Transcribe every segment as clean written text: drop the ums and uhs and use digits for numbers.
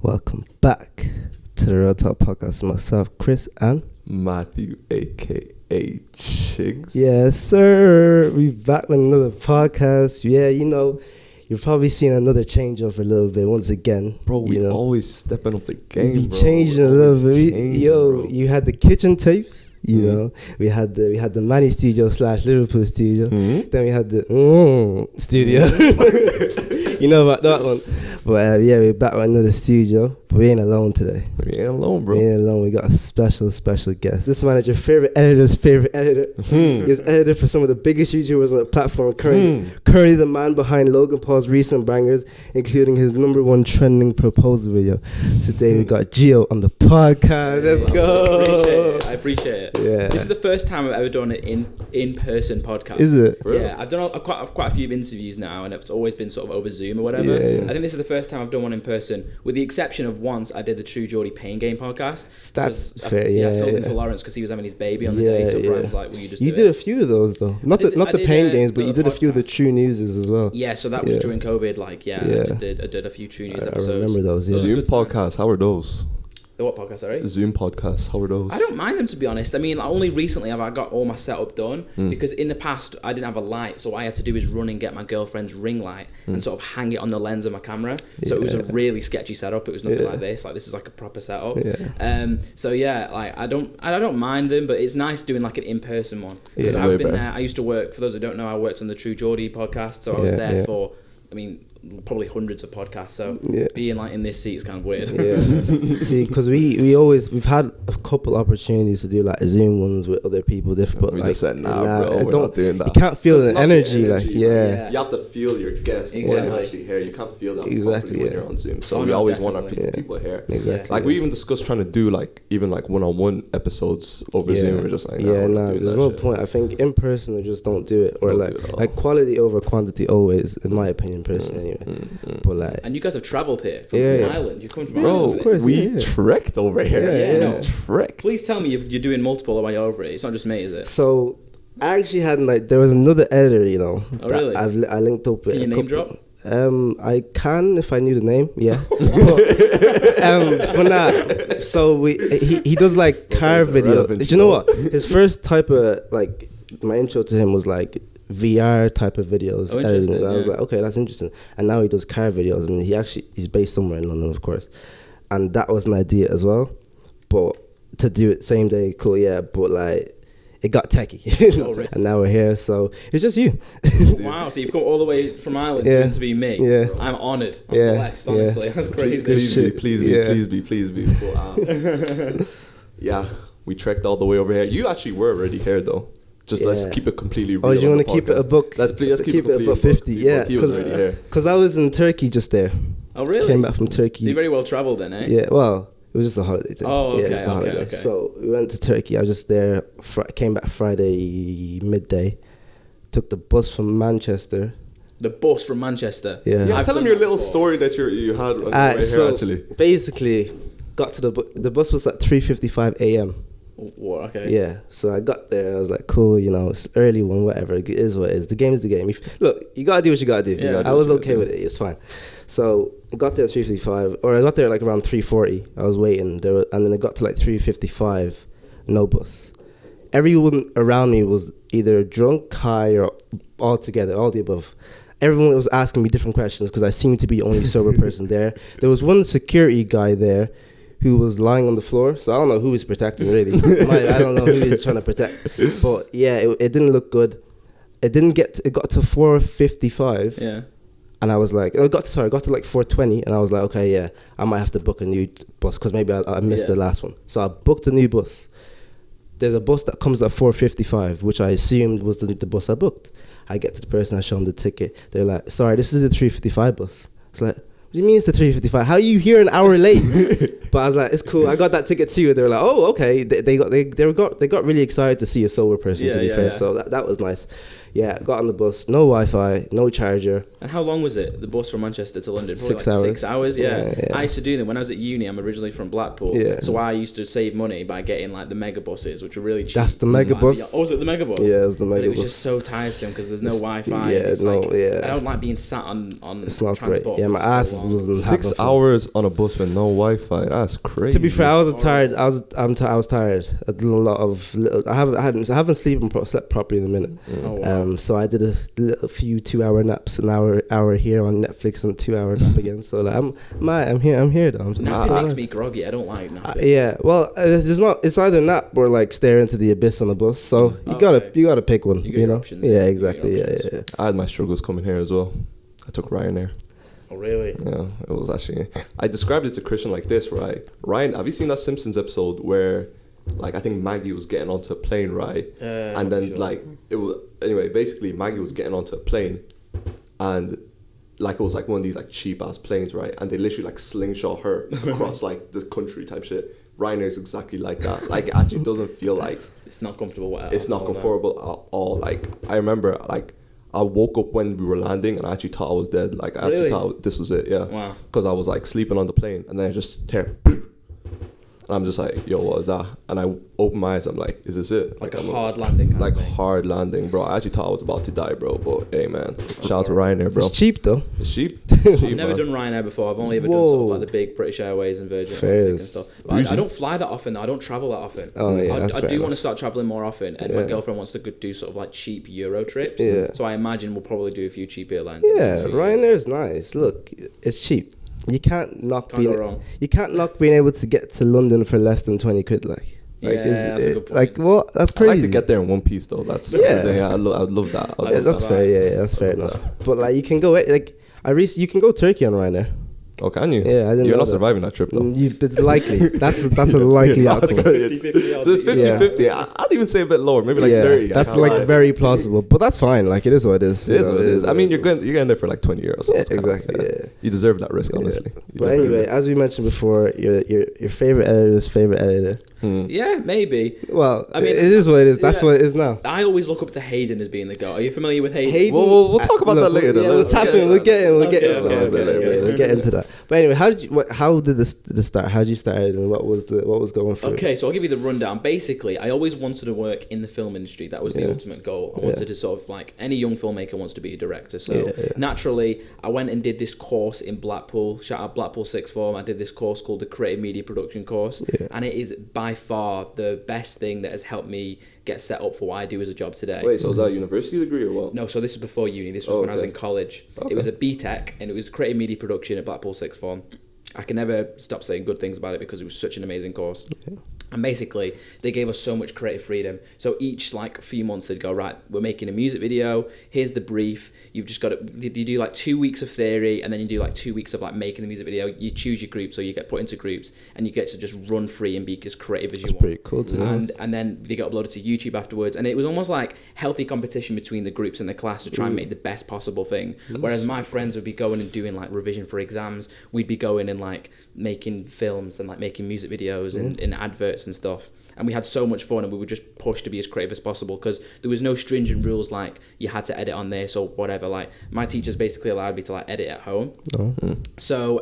Welcome back to the Real Talk Podcast. Myself, Chris, and Matthew, aka Chigs. Yes, sir. We back with another podcast. Yeah, you've probably seen another change up a little bit once again. Bro, we always stepping up the game, we bro. changing a little bit. Bro. You had the kitchen tapes. We had the Manny studio / Liverpool studio. Mm-hmm. Then we had the studio. You know about that one. But we're back with another studio. But we ain't alone today. We ain't alone, bro. We ain't alone. We got a special guest. This man is your favorite editor's favorite editor. He's editor for some of the biggest YouTubers on the platform. Currently the man behind Logan Paul's recent bangers, including his #1 trending proposal video. Today we got Gio on the podcast. Let's go. I appreciate it. Yeah. This is the first time I've ever done an in-person podcast. Is it? Really? Yeah, I've done quite a few interviews now, and it's always been sort of over Zoom or whatever. Yeah. I think this is the first time I've done one in person, with the exception of once I did the True Geordie Pain Game podcast. That's fair. I filmed it for Lawrence because he was having his baby on the day, so Brian was like, "Will you just?" You did a few of those though. Not the pain games, but you did a few of the podcasts. True Newses as well. Yeah, so that was during COVID. I did a few True News episodes. I remember those. Yeah. Zoom podcasts, how are those? The what podcast, sorry? Zoom podcasts, how are those? I don't mind them, to be honest. I mean, only recently have I got all my setup done because in the past I didn't have a light, so all I had to do is run and get my girlfriend's ring light and sort of hang it on the lens of my camera. So it was a really sketchy setup. It was nothing like this. Like, this is like a proper setup. I don't mind them, but it's nice doing like an in-person one. Because I've been there. I used to work, for those who don't know, I worked on the True Geordie podcast, so I was there for, probably hundreds of podcasts, so being like in this seat is kind of weird. See, because we've had a couple opportunities to do like Zoom ones with other people different, but we like, just said bro, we're not doing that. You can't feel the energy, man. You have to feel your guests when you're actually here. You can't feel that properly when you're on Zoom. So we always want our people here. Exactly. Like, we even discussed trying to do like even like one-on-one episodes over Zoom. We're just like, there's no point. I think in person we just don't do it, or like quality over quantity always, in my opinion, personally. But like, and you guys have travelled here from Ireland. You're coming from Ireland. of course, we trekked over here. Trekked. Please tell me you're doing multiple when you're over it. It's not just me, is it? So I actually had there was another editor, Oh, really? I linked up with. Can you name drop? I can if I knew the name, but nah. So he does like car video. Do you know what? His first type of my intro to him was like VR type of videos. Interesting, I was like, okay, that's interesting. And now he does car videos, and he's based somewhere in London, of course. And that was an idea as well. But to do it same day, cool, yeah. But like, it got techie. Really? And now we're here, so it's just you. Wow, so you've come all the way from Ireland to interview me. Yeah. I'm honoured. I'm blessed, honestly. That's crazy. Please be. But, we trekked all the way over here. You actually were already here, though. Just let's keep it completely real. Oh, you want to keep it a book? Let's keep it a book. 50. Yeah, he was already here. Because I was in Turkey just there. Oh, really? Came back from Turkey. So you're very well travelled then, eh? Yeah, well, it was just a holiday thing. Oh, okay, just a holiday. okay. So we went to Turkey. I was just there. Came back Friday midday. Took the bus from Manchester. The bus from Manchester. Yeah. Tell them your little story that you had on the way here, actually. Basically, got to the bus was at 3:55 a.m. What? Okay. Yeah, so I got there. I was like, cool, it's early one, whatever. It is what it is. The game is the game. Look, you gotta do what you gotta do. Yeah, I was okay with it. It's fine. So I got there at 3:55, or I got there like around 3:40. I was waiting there, and then I got to like 3:55, no bus. Everyone around me was either drunk, high, or all together, all the above. Everyone was asking me different questions because I seemed to be the only sober person there. There was one security guy there who was lying on the floor, so I don't know who he's protecting really. I don't know who he's trying to protect, but yeah, it didn't look good. It got to 4:55. Yeah. And I was like, I got to like 4:20, and I was like, okay, yeah, I might have to book a new bus because maybe I missed the last one. So I booked a new bus. There's a bus that comes at 4:55, which I assumed was the bus I booked. I get to the person, I show them the ticket. They're like, sorry, this is the 3:55 bus. It's like, what do you mean it's the 3:55? How are you here an hour late? But I was like, it's cool. I got that ticket too. They were like, oh, okay. They got really excited to see a sober person. To be fair, so that was nice. Yeah, got on the bus, no Wi-Fi, no charger. And how long was it, the bus from Manchester to London? 6 like hours. 6 hours, yeah. Yeah. I used to do them when I was at uni. I'm originally from Blackpool. Yeah. So I used to save money by getting like the mega buses, which are really cheap. That's the mega bus? Oh, was it the mega bus? Yeah, it was the mega But it was bus. just so tiresome because there's no Wi-Fi. Yeah, It's no, like, yeah. I don't like being sat on It's not transport great. Yeah, for my so ass long. wasn't 6 hours on a bus with no Wi-Fi. That's crazy. To be fair, I was tired. I was tired. I did a lot of little. I haven't slept properly in a minute. Oh, wow. So I did a few 2-hour naps, an hour here on Netflix, and 2-hour nap again. So like I'm here though. Nap makes me groggy. I don't like nap. Yeah, well, it's either nap or like stare into the abyss on the bus. So you gotta pick one. You got You your know? options, Yeah, yeah. exactly. You got Yeah, your yeah. I had my struggles coming here as well. I took Ryanair. Oh, really? Yeah, it was actually. I described it to Christian like this, right? Ryan, have you seen that Simpsons episode where, like, I think Maggie was getting onto a plane, right? And then sure. like it was anyway. Basically, Maggie was getting onto a plane, and like it was like one of these like cheap ass planes, right? And they literally like slingshot her across like the country type shit. Ryanair is exactly like that. Like it actually doesn't feel like It's not comfortable. it's not comfortable at all. Like I remember, like I woke up when we were landing and I actually thought I was dead. Like I actually Really? thought this was it. Yeah. Wow. Because I was like sleeping on the plane and then I just tear. And I'm just like, yo, what is that? And I open my eyes. I'm like, is this it? Like a I'm hard landing. Kind like of thing. hard landing, bro. I actually thought I was about to die, bro. But hey, man, shout out to Ryanair, bro. It's cheap though. It's cheap. I've never done Ryanair before. I've only ever done sort of Whoa. like the big British Airways and Virgin Fairs. Atlantic and stuff. But I Usually- don't fly that often. I don't travel that often. Oh, yeah, that's I fair do want enough. to start traveling more often, and my girlfriend wants to do sort of like cheap Euro trips. Yeah. So I imagine we'll probably do a few cheap airlines. in the Yeah, next few years. Ryanair's nice. Look, it's cheap. You can't knock Can't go being wrong. you can't knock being able to get to London for less than 20 quid. Like, Yeah, that's a good point. like what? That's I crazy. like to get there in one piece though. That's Yeah. yeah. I love that. I Like, Yeah, love that's that. fair. Yeah, that's fair enough. But like, you can go like you can go Turkey on Ryanair. Oh, can you? Yeah, I didn't You're know not that. surviving that trip though. It's likely. That's a likely Yeah, outcome. that's right. 50-50 odds. The 50-50. I'd even say a bit lower, maybe like 30. I That's can't like lie. very plausible. But that's fine. Like it is what it is. It is what it is. I mean, you're getting there for like 20 euros. So Yeah, it's kinda- exactly, yeah. You deserve that risk, honestly. You But deserve anyway, it. as we mentioned before, your favorite editor's favorite editor. Yeah, maybe. Well, I mean, it is what it is. That's yeah. what it is now. I always look up to Hayden as being the goat. Are you familiar with Hayden? Hayden- We'll talk about that later. Yeah, though. we'll tap in. We'll get in. We'll get Okay, into okay, that. okay. We'll get into that. But anyway, how did this start? How did you start it, and what was going through? Okay, so I'll give you the rundown. Basically, I always wanted to work in the film industry. That was the ultimate goal. I wanted to sort of like any young filmmaker wants to be a director. So naturally, I went and did this course in Blackpool. Shout out Blackpool Sixth Form. I did this course called the Creative Media Production course, and it is by far the best thing that has helped me get set up for what I do as a job today. Wait, so was that a university degree or what? No, so this is before uni. This was when I was okay. in college. It was a BTEC, and it was creative media production at Blackpool Sixth Form. I can never stop saying good things about it because it was such an amazing course. And basically, they gave us so much creative freedom. So each like few months, they'd go, right, we're making a music video. Here's the brief. You've just got to. You do like 2 weeks of theory, and then you do like 2 weeks of like making the music video. You choose your group, so you get put into groups, and you get to just run free and be as creative as you want. Pretty cool to know. And then they got uploaded to YouTube afterwards, and it was almost like healthy competition between the groups in the class to try and make the best possible thing. Whereas my friends would be going and doing like revision for exams, we'd be going and like making films and like making music videos and adverts and stuff. And we had so much fun, and we would just push to be as creative as possible because there was no stringent rules like you had to edit on this or whatever. Like my teachers basically allowed me to like edit at home. So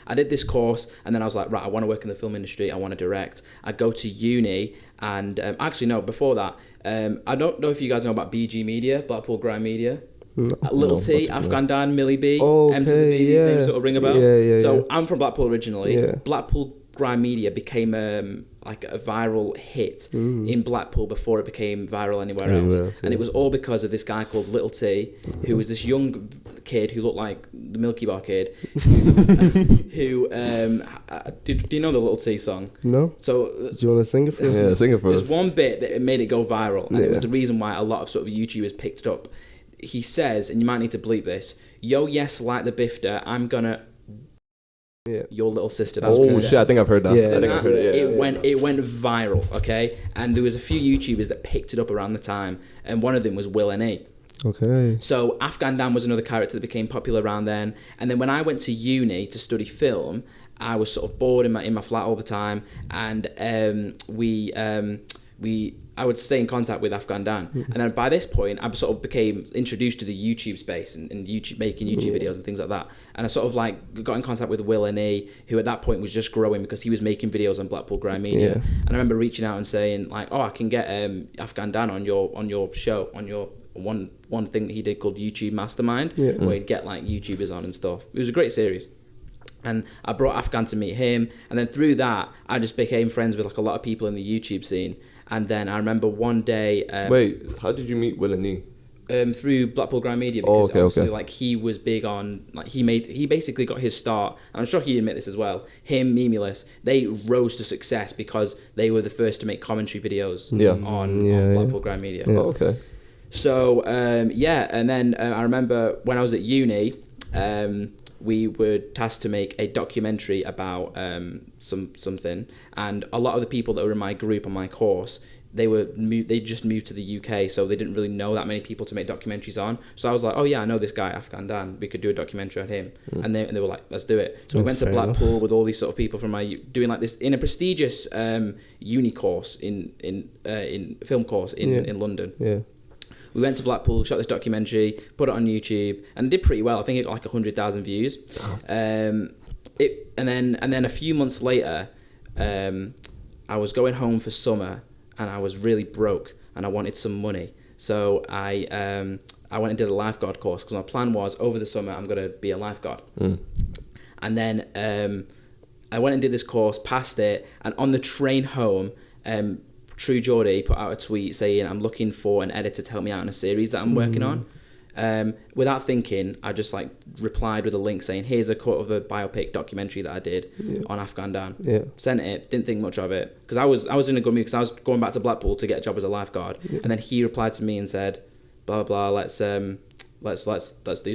I did this course, and then I was like, right, I want to work in the film industry. I want to direct. I go to uni, and actually no, before that, I don't know if you guys know about BG Media, Blackpool Grime Media. Little T, Afghan Dan, Millie B, M to the B, these names sort of ring a bell. So I'm from Blackpool originally. Yeah. Blackpool Grime Media became like a viral hit in Blackpool before it became viral anywhere else. And it was all because of this guy called Little T, who was this young kid who looked like the Milky Bar kid. Who do you know the Little T song? No. So Do you want to sing it for us? Yeah, sing it for there's us. one bit that made it go viral, and it was the reason why a lot of sort of YouTubers picked it up. He says, and you might need to bleep this, yo, yes, like the bifter, I'm gonna your little sister. That's what he Oh says. shit! I think I've heard that. Yeah. I think I've heard it. Yeah. It went viral, okay? And there was a few YouTubers that picked it up around the time, and one of them was Will N.A. Okay. So Afghan Dan was another character that became popular around then. And then when I went to uni to study film, I was sort of bored in my flat all the time, and I I would stay in contact with Afghan Dan. And then by this point, I sort of became introduced to the YouTube space and YouTube, making YouTube videos and things like that. And I sort of like got in contact with Will and E, who at that point was just growing because he was making videos on Blackpool Grime Media. And I remember reaching out and saying like, oh, I can get Afghan Dan on your show, on your one thing that he did called YouTube Mastermind, where he'd get like YouTubers on and stuff. It was a great series. And I brought Afghan to meet him, and then through that, I just became friends with like a lot of people in the YouTube scene. And then I remember one day. Wait, how did you meet Will and E? Through Blackpool Grime Media, because obviously like he was big on like he basically got his start, and I'm sure he'd admit this as well. Him, Memulus, they rose to success because they were the first to make commentary videos on Blackpool Grime Media. Oh, okay. So and then I remember when I was at uni. We were tasked to make a documentary about something, and a lot of the people that were in my group on my course, they just moved to the UK, so they didn't really know that many people to make documentaries on. So I was like, oh yeah, I know this guy Afghan Dan, we could do a documentary on him. And they were like, let's do it. So we went to Blackpool with all these sort of people from my doing like this in a prestigious uni course in film course in London. We went to Blackpool, shot this documentary, put it on YouTube, and it did pretty well. I think it got like 100,000 views. And then a few months later, I was going home for summer, and I was really broke, and I wanted some money. So I went and did a lifeguard course, because my plan was over the summer I'm going to be a lifeguard. And then I went and did this course, passed it, and on the train home, True Geordie put out a tweet saying, I'm looking for an editor to help me out on a series that I'm working on. Without thinking, I just like replied with a link saying, here's a cut of a biopic documentary that I did on Afghan Dan. Sent it, didn't think much of it, because I was in a good mood, because I was going back to Blackpool to get a job as a lifeguard. And then he replied to me and said, blah blah, let's do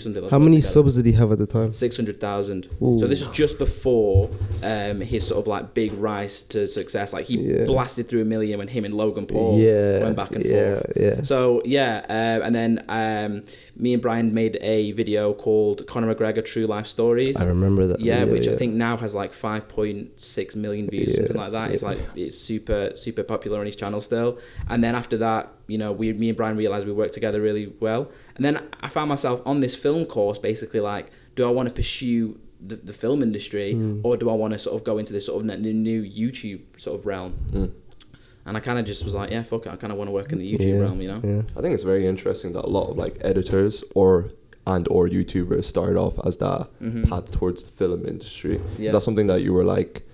something. How many subs did he have at the time? 600,000. So this is just before his sort of like big rise to success. Like he blasted through 1 million when him and Logan Paul went back and forth. So and then me and Brian made a video called Conor McGregor True Life Stories. I remember that. Which I think now has like 5.6 million views, something like that. It's like it's super popular on his channel still. And then after that, you know, me and Brian realised we worked together really well. And then I found myself on this film course, basically like, do I want to pursue the film industry, or do I want to sort of go into this sort of the new YouTube sort of realm? And I kind of just was like, yeah, fuck it, I kind of want to work in the YouTube realm, you know? I think it's very interesting that a lot of like editors or YouTubers started off as that path towards the film industry. Is that something that you were like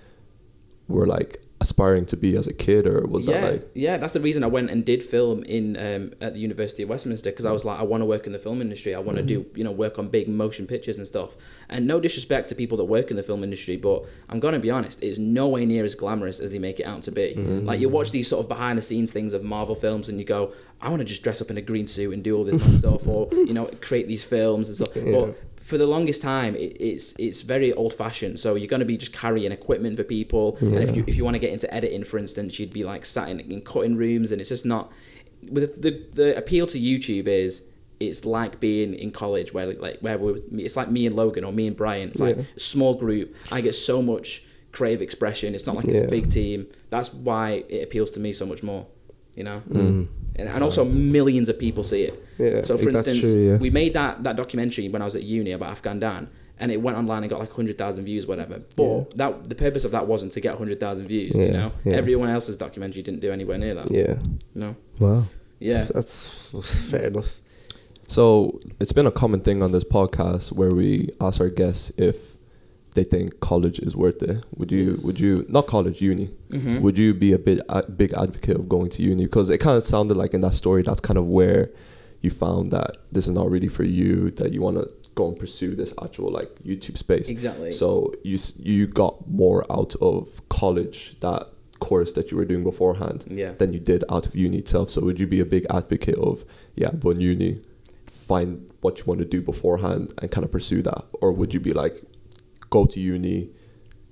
aspiring to be as a kid, or was that like... Yeah, that's the reason I went and did film in at the University of Westminster, because I was like, I want to work in the film industry. I want to do, you know, work on big motion pictures and stuff. And no disrespect to people that work in the film industry, but I'm going to be honest, it's nowhere near as glamorous as they make it out to be. Like, you watch these sort of behind the scenes things of Marvel films and you go, I want to just dress up in a green suit and do all this kind of stuff, or, you know, create these films and stuff. But for the longest time, it's very old fashioned. So you're going to be just carrying equipment for people, and if you want to get into editing, for instance, you'd be like sat in cutting rooms, and it's just not. With the appeal to YouTube is, it's like being in college where it's like me and Logan or me and Brian. It's like a small group. I get so much creative expression. It's not like it's a big team. That's why it appeals to me so much more. You know. And also millions of people see it. So for instance, we made that documentary when I was at uni about Afghan Dan, and it went online and got like 100,000 views, whatever. But the purpose of that wasn't to get 100,000 views. You know, everyone else's documentary didn't do anywhere near that. No. Wow. Yeah. That's fair enough. So it's been a common thing on this podcast where we ask our guests if they think college is worth it. Would you not college, uni? Would you be a big advocate of going to uni? Because it kind of sounded like in that story, that's kind of where you found that this is not really for you, that you want to go and pursue this actual like YouTube space. Exactly. So you got more out of college, that course that you were doing beforehand, than you did out of uni itself. So would you be a big advocate of, but uni, find what you want to do beforehand and kind of pursue that? Or would you be like, go to uni,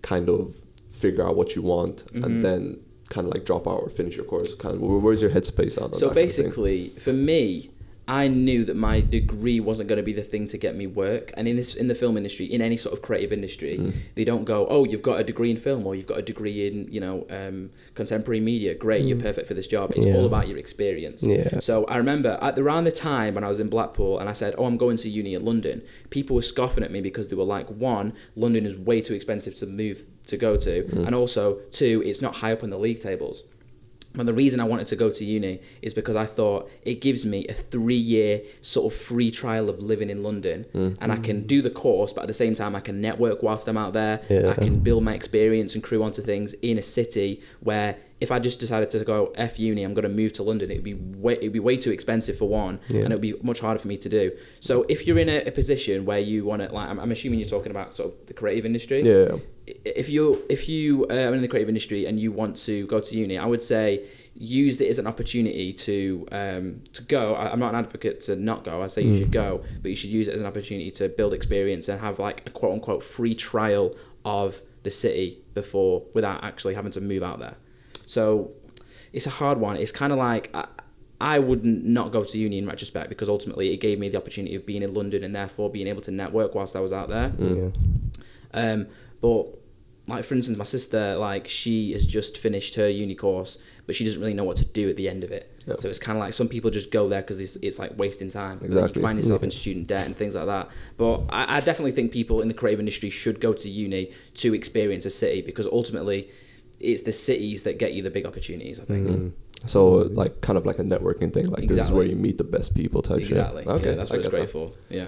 kind of figure out what you want, and then kind of like drop out or finish your course? Kind of, where's your headspace on? So basically, for me, I knew that my degree wasn't going to be the thing to get me work. And in the film industry, in any sort of creative industry, they don't go, oh, you've got a degree in film, or you've got a degree in, contemporary media. Great, you're perfect for this job. It's all about your experience. Yeah. So I remember around the time when I was in Blackpool and I said, oh, I'm going to uni in London, people were scoffing at me because they were like, one, London is way too expensive to go to, and also, two, it's not high up on the league tables. And the reason I wanted to go to uni is because I thought it gives me a 3-year sort of free trial of living in London, and I can do the course, but at the same time I can network whilst I'm out there. I can build my experience and crew onto things in a city where if I just decided to go F uni, I'm going to move to London, it'd be way too expensive for one, and it'd be much harder for me to do. So if you're in a position where you want to, like, I'm assuming you're talking about sort of the creative industry. Yeah. If you are in the creative industry and you want to go to uni, I would say use it as an opportunity to go. I'm not an advocate to not go. I'd say you should go, but you should use it as an opportunity to build experience and have like a quote unquote free trial of the city without actually having to move out there. So it's a hard one. It's kind of like I wouldn't not go to uni in retrospect, because ultimately it gave me the opportunity of being in London and therefore being able to network whilst I was out there. But like, for instance, my sister, like, she has just finished her uni course, but she doesn't really know what to do at the end of it. Yep. So it's kind of like some people just go there because it's like wasting time. Exactly. You find yourself in student debt and things like that. But I definitely think people in the creative industry should go to uni to experience a city, because ultimately it's the cities that get you the big opportunities, I think. So like kind of like a networking thing, like this is where you meet the best people type shit. Okay, yeah, that's what it's great for. Yeah,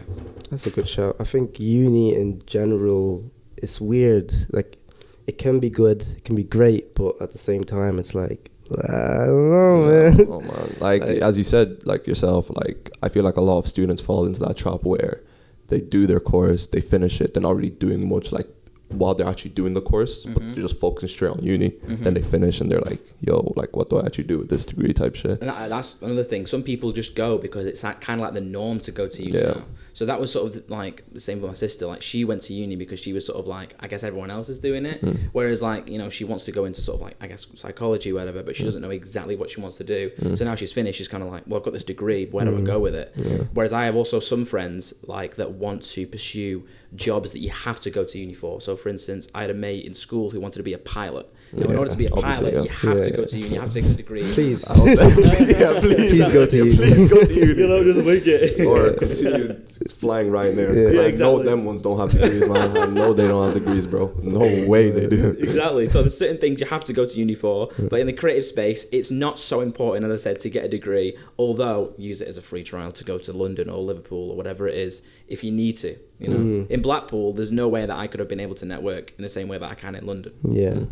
that's a good shout. I think uni in general, it's weird. Like, it can be good, it can be great, but at the same time, it's like, I don't know, man. Oh man, like as you said, like yourself, like I feel like a lot of students fall into that trap where they do their course, they finish it, they're not really doing much like while they're actually doing the course, but they're just focusing straight on uni. Then they finish and they're like, yo, like, what do I actually do with this degree type shit? And that's another thing. Some people just go because it's kind of like the norm to go to uni now. So that was sort of like the same with my sister. Like, she went to uni because she was sort of like, I guess everyone else is doing it. Whereas, like, you know, she wants to go into sort of like, I guess, psychology or whatever, but she doesn't know exactly what she wants to do. So now she's finished, she's kind of like, well, I've got this degree, where do I go with it? Whereas I have also some friends like that want to pursue jobs that you have to go to uni for. So, for instance, I had a mate in school who wanted to be a pilot. Now, in order to be a pilot, you have to go to uni, you have to take the degree. Please. Please go to uni. Please go to uni. You know, just make it. Or continue flying Ryanair. I know them ones don't have degrees, man. I know they don't have degrees, bro. No way they do. Exactly. So there's certain things you have to go to uni for, but in the creative space, it's not so important, as I said, to get a degree, although use it as a free trial to go to London or Liverpool or whatever it is, if you need to. You know, in Blackpool, there's no way that I could have been able to network in the same way that I can in London. Yeah.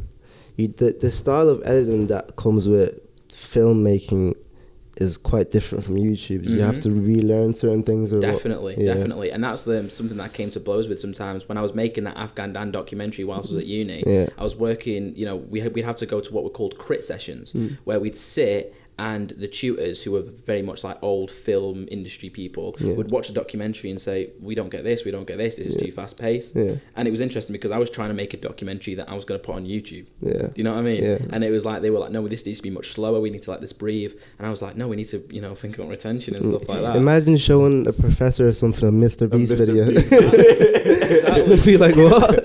The style of editing that comes with filmmaking is quite different from YouTube. You have to relearn certain things. Definitely. And that's something that I came to blows with sometimes. When I was making that Afghan Dan documentary whilst I was at uni, I was working, you know, we'd have to go to what were called crit sessions, where we'd sit and the tutors, who were very much like old film industry people, would watch the documentary and say, we don't get this, this is too fast paced. And it was interesting because I was trying to make a documentary that I was going to put on YouTube. Do you know what I mean? And it was like, they were like, no, this needs to be much slower, we need to let this breathe. And I was like, no, we need to, you know, think about retention and stuff like that. Imagine showing a professor or something a Mr. Beast video. It'd be like, what?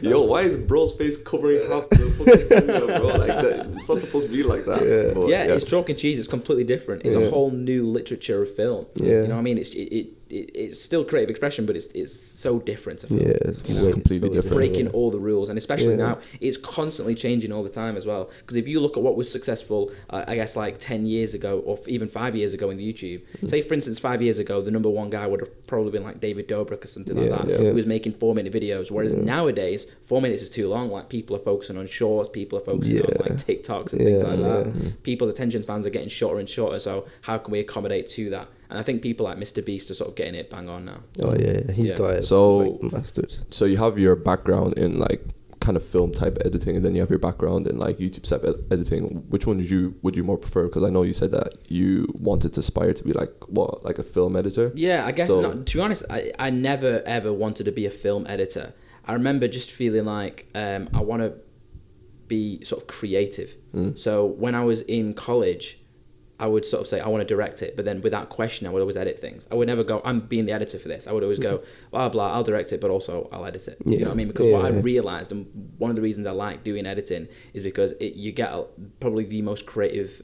Yo, why is bro's face covering half the fucking video, bro? Like that, it's not supposed to be like that. It's chalk and cheese. It's completely different. It's a whole new literature of film. You know what I mean? It's still creative expression, but it's so different to film. It's completely different. Breaking all the rules, and especially now, it's constantly changing all the time as well. Because if you look at what was successful, I guess like 10 years ago, or even 5 years ago in the YouTube, say for instance 5 years ago, the number one guy would have probably been like David Dobrik or something like that, who was making 4-minute videos. Whereas nowadays, 4 minutes is too long. Like, people are focusing on shorts, people are focusing on like TikToks and things like that. People's attention spans are getting shorter and shorter. So how can we accommodate to that? And I think people like Mr. Beast are sort of getting it bang on now. Oh yeah, he's got it mastered. So you have your background in like kind of film type editing, and then you have your background in like YouTube type editing. Which one would you more prefer? Because I know you said that you wanted to aspire to be like a film editor. Yeah, I guess to be honest, I never ever wanted to be a film editor. I remember just feeling like I want to be sort of creative. So when I was in college, I would sort of say I want to direct it, but then without question I would always edit things. I would never go, I'm being the editor for this. I would always go, blah blah, I'll direct it, but also I'll edit it. You know what I mean? Because what I realized, and one of the reasons I like doing editing, is because you get probably the most creative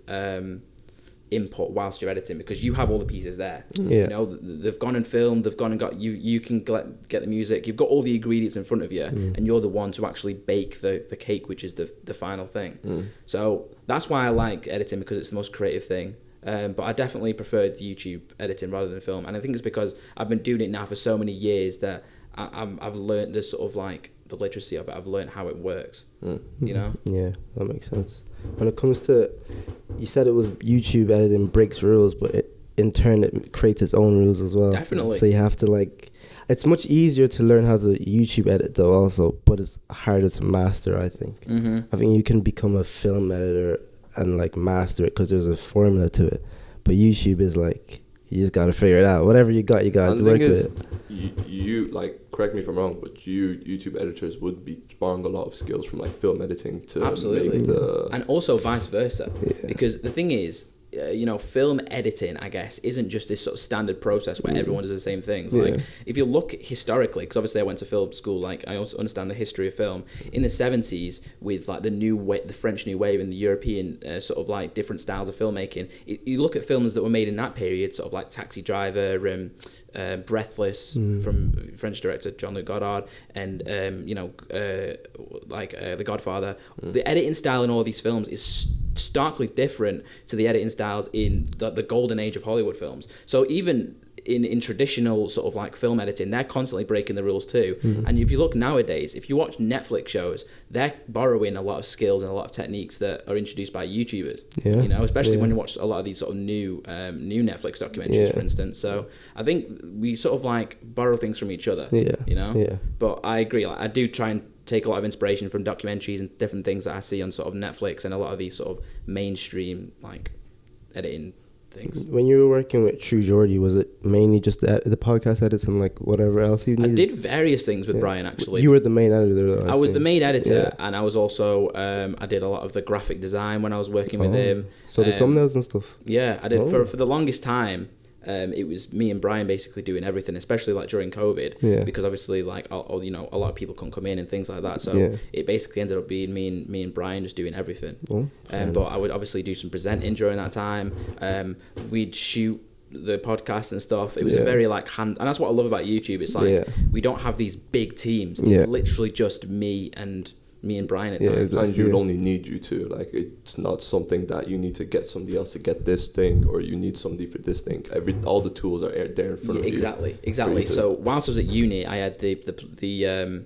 input whilst you're editing, because you have all the pieces there. You know, they've gone and filmed, they've gone and got you can get the music, you've got all the ingredients in front of you, and you're the one to actually bake the cake, which is the final thing. So that's why I like editing, because it's the most creative thing. But I definitely prefer the YouTube editing rather than film, and I think it's because I've been doing it now for so many years that I've learned the sort of like the literacy of it. I've learned how it works. You know? Yeah, that makes sense. When it comes to, you said it was YouTube editing breaks rules, but in turn it creates its own rules as well. Definitely. So you have to like, it's much easier to learn how to YouTube edit though also, but it's harder to master, I think. I think you can become a film editor and like master it because there's a formula to it, but YouTube is like, you just got to figure it out. Whatever you got to work with it. You like, correct me if I'm wrong, but YouTube editors would be borrowing a lot of skills from like film editing to make the... And also vice versa. Because the thing is, you know, film editing, I guess, isn't just this sort of standard process where everyone does the same things. Like, if you look historically, because obviously I went to film school, like I also understand the history of film. In the 70s, with like the French New Wave and the European sort of like different styles of filmmaking, you look at films that were made in that period, sort of like Taxi Driver, Breathless from French director Jean-Luc Godard, and you know, The Godfather. The editing style in all these films is starkly different to the editing styles in the golden age of Hollywood films. So even in traditional sort of like film editing, they're constantly breaking the rules too. And if you look nowadays, if you watch Netflix shows, they're borrowing a lot of skills and a lot of techniques that are introduced by YouTubers. You know, especially when you watch a lot of these sort of new Netflix documentaries, for instance. So I think we sort of like borrow things from each other. You know. But I agree. Like, I do try and take a lot of inspiration from documentaries and different things that I see on sort of Netflix and a lot of these sort of mainstream like editing things. When you were working with True Geordie, was it mainly just the podcast edits and like whatever else you needed? I did various things with Brian, actually. You were the main editor though. I was the main editor, and I was also I did a lot of the graphic design when I was working with him. So the thumbnails and stuff? Yeah, I did for the longest time. It was me and Brian basically doing everything, especially like during COVID, because obviously like you know, a lot of people couldn't come in and things like that. So it basically ended up being me and Brian just doing everything. But I would obviously do some presenting during that time. We'd shoot the podcast and stuff. It was a very like and that's what I love about YouTube. It's like we don't have these big teams. It's literally just me and Brian at times. And you'd only need you to, like, it's not something that you need to get somebody else to get this thing, or you need somebody for this thing. All the tools are there in front of you. Exactly. So whilst I was at uni, I had I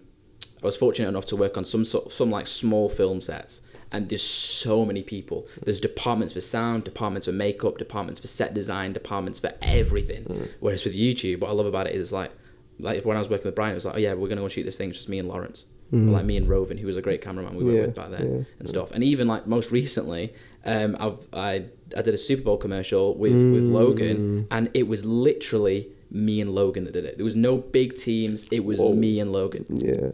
was fortunate enough to work on some like small film sets. And there's so many people. There's departments for sound, departments for makeup, departments for set design, departments for everything. Whereas with YouTube, what I love about it is like when I was working with Brian, it was like, oh yeah, we're going to go shoot this thing. It's just me and Lawrence. Or like me and Rovan, who was a great cameraman we worked with back then and stuff. And even like most recently, I did a Superbowl commercial with Logan, and it was literally me and Logan that did it. There was no big teams. It was me and Logan.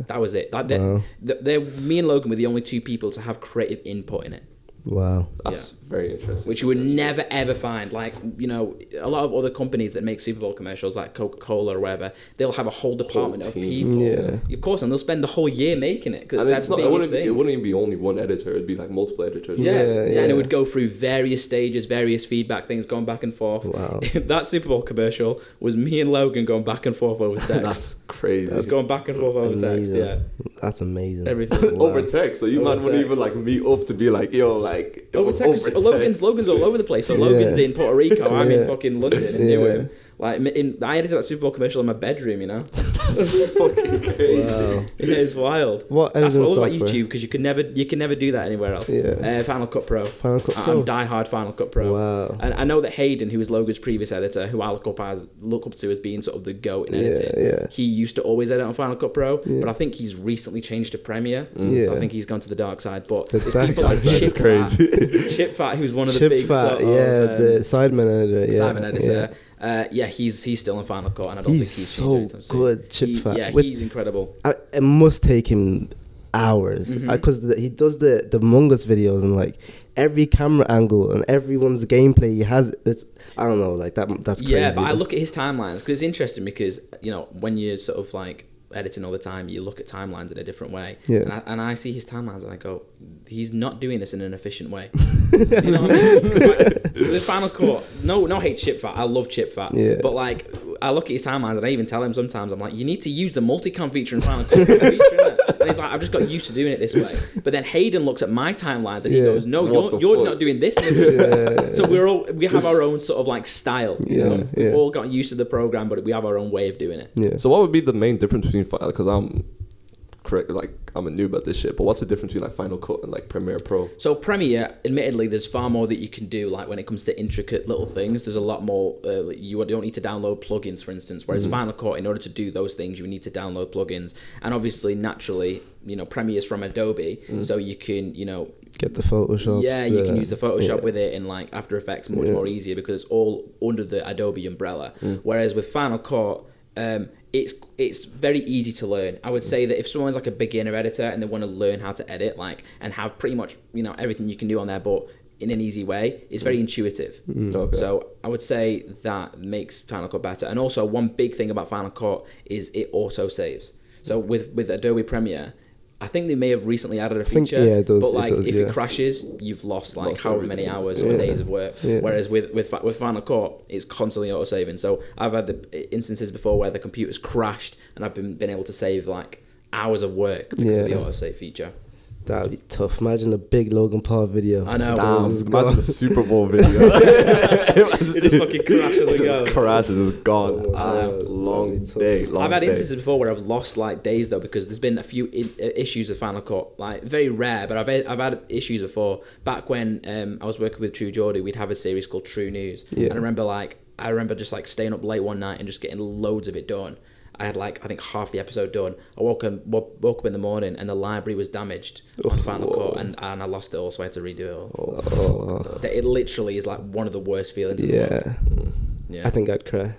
That was it. Me and Logan were the only two people to have creative input in it. Wow. That's very interesting. Which you would never ever find. Like, you know, a lot of other companies that make Super Bowl commercials, like Coca-Cola or whatever, they'll have a whole department of people. Of course, and they'll spend the whole year making it. And it wouldn't even be only one editor. It'd be like multiple editors. And it would go through various stages, various feedback things, going back and forth. Wow. That Super Bowl commercial was me and Logan going back and forth over text. That's crazy. I was going back and forth over text, That's amazing. Everything. Over text. So you man wouldn't even like meet up to be like, yo, like... Over text. Logan's all over the place. So Logan's in Puerto Rico. I'm in fucking London and do him. Like I edited that Super Bowl commercial in my bedroom, you know. That's fucking crazy. Wow. It's wild. That's what I love about YouTube, because you can never do that anywhere else. Final Cut Pro. Final Cut Pro. I'm diehard Final Cut Pro. Wow. And I know that Hayden, who was Logan's previous editor, who I look up to as being sort of the GOAT in editing. He used to always edit on Final Cut Pro, but I think he's recently changed to Premiere. So I think he's gone to the dark side. But there's people like Chip Fat, who's one of the big Fat, the Sidemen editor. Sidemen editor. He's still in Final Cut, and I don't think he's so good. Chip Fat. He's incredible. It must take him hours because he does the Among Us videos and like every camera angle and everyone's gameplay he has. It's I don't know, like that's crazy. Yeah, but I look at his timelines because it's interesting because when you're sort of like editing all the time, you look at timelines in a different way. Yeah. And I see his timelines and I go, he's not doing this in an efficient way. You know what I mean? Like, the Final Cut, no hate chip fat. I love chip fat. Yeah. But like, I look at his timelines and I even tell him sometimes, I'm like, you need to use the multicam feature in Final Cut. And he's like, I've just got used to doing it this way. But then Hayden looks at my timelines and he goes, no, you're not doing this. So we have our own sort of like style. You know? We've all got used to the program, but we have our own way of doing it. Yeah. So what would be the main difference between because I'm a noob at this shit, but what's the difference between like Final Cut and like Premiere Pro? So Premiere, admittedly, there's far more that you can do. Like when it comes to intricate little things, there's a lot more. You don't need to download plugins, for instance. Whereas Final Cut, in order to do those things, you need to download plugins. And obviously, naturally, Premiere's from Adobe, so you can, get the Photoshop. Yeah, you can use the Photoshop with it in like After Effects much more easier because it's all under the Adobe umbrella. Whereas with Final Cut, it's very easy to learn. I would say that if someone's like a beginner editor and they want to learn how to edit and have pretty much everything you can do on there, but in an easy way, it's very intuitive. Okay. So I would say that makes Final Cut better. And also one big thing about Final Cut is it auto saves. So with Adobe Premiere, I think they may have recently added a feature, it does, but like if it crashes, you've lost however many hours or days of work. Yeah. Whereas with Final Cut, it's constantly auto saving. So I've had instances before where the computer's crashed and I've been able to save like hours of work because of the auto save feature. That'd be tough. Imagine a big Logan Paul video. I know. Damn, imagine the Super Bowl video. It just fucking crashes and It just goes. crashes, it's gone. Long day. I've had instances before where I've lost like days though because there's been a few issues with Final Cut, like very rare, but I've had issues before. Back when I was working with True Geordie, we'd have a series called True News, and I remember just like staying up late one night and just getting loads of it done. I had I think half the episode done. I woke up in the morning and the library was damaged on Final Cut and I lost it all, so I had to redo it all. It literally is like one of the worst feelings in the world. Yeah. I think I'd cry.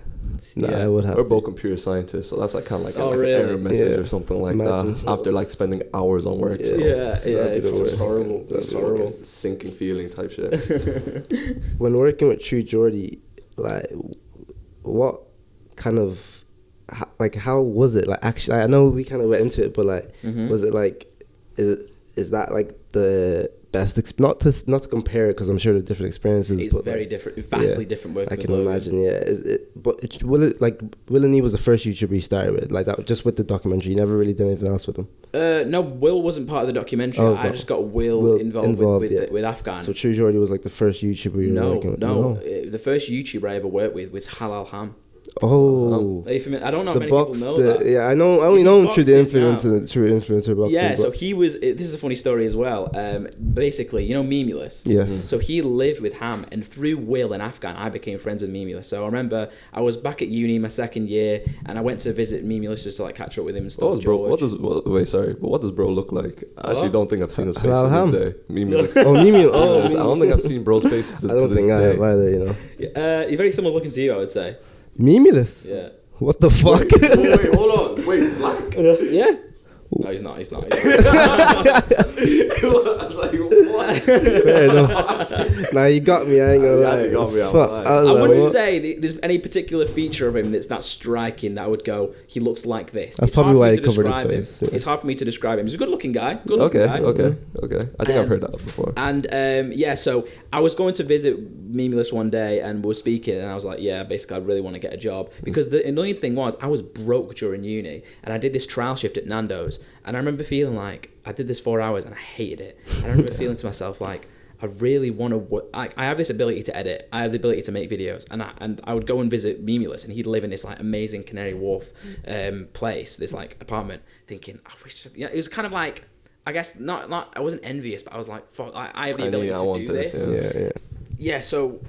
I would have. We're both computer scientists, so that's like kind of like an really? error message or something like that. After like spending hours on work, so it's just horrible. That's horrible. Sinking feeling type shit. When working with True Geordie, like, what kind of how was it? Like, actually, I know we kind of went into it, but like, was it like, is that like the best? Not to compare it because I'm sure there are different experiences. It's but very different, vastly different working. I can with Logan. imagine. Will and E was the first YouTuber you started with, like that, just with the documentary. You never really did anything else with him. No, Will wasn't part of the documentary. I just got Will involved with Afghan. So True Geordie was like the first YouTuber you were working with. No, the first YouTuber I ever worked with was Halal Ham. Oh, I don't know the many box, people know that. Yeah, I know. I only know him through the influencer boxing. Yeah, so he was. This is a funny story as well. Basically, Memulous. Yeah. So he lived with Ham, and through Will and Afghan, I became friends with Memulous. So I remember I was back at uni my second year, and I went to visit Memulous just to like catch up with him and stuff. What does bro look like? I actually don't think I've seen his face to this day. Memulous. Memulous. I don't think I've seen bro's face to this day. I don't think I have either. You're very similar looking to you, I would say. Memulous? Yeah. What the fuck? Wait, hold on. Wait, he's black? Yeah. No, he's not. I was like, what? Fair enough. Nah, you got me. I ain't gonna lie. You got me. Fuck. I wouldn't say there's any particular feature of him that's that striking that I would go, he looks like this. That's probably why he covered his face. Yeah. It's hard for me to describe him. He's a good-looking guy. Okay. I think I've heard that before. And so I was going to visit Memulous one day and we were speaking and I was like, basically I really want to get a job. Because the annoying thing was I was broke during uni and I did this trial shift at Nando's and I remember feeling like I did this 4 hours and I hated it. And I remember feeling to myself like, I really want to. I have this ability to edit. I have the ability to make videos, and I would go and visit Memulous, and he'd live in this like amazing Canary Wharf place, this like apartment. Thinking, I wish. It was kind of like, I guess not. I wasn't envious, but I was like, fuck, I have the ability to do this. Yeah. So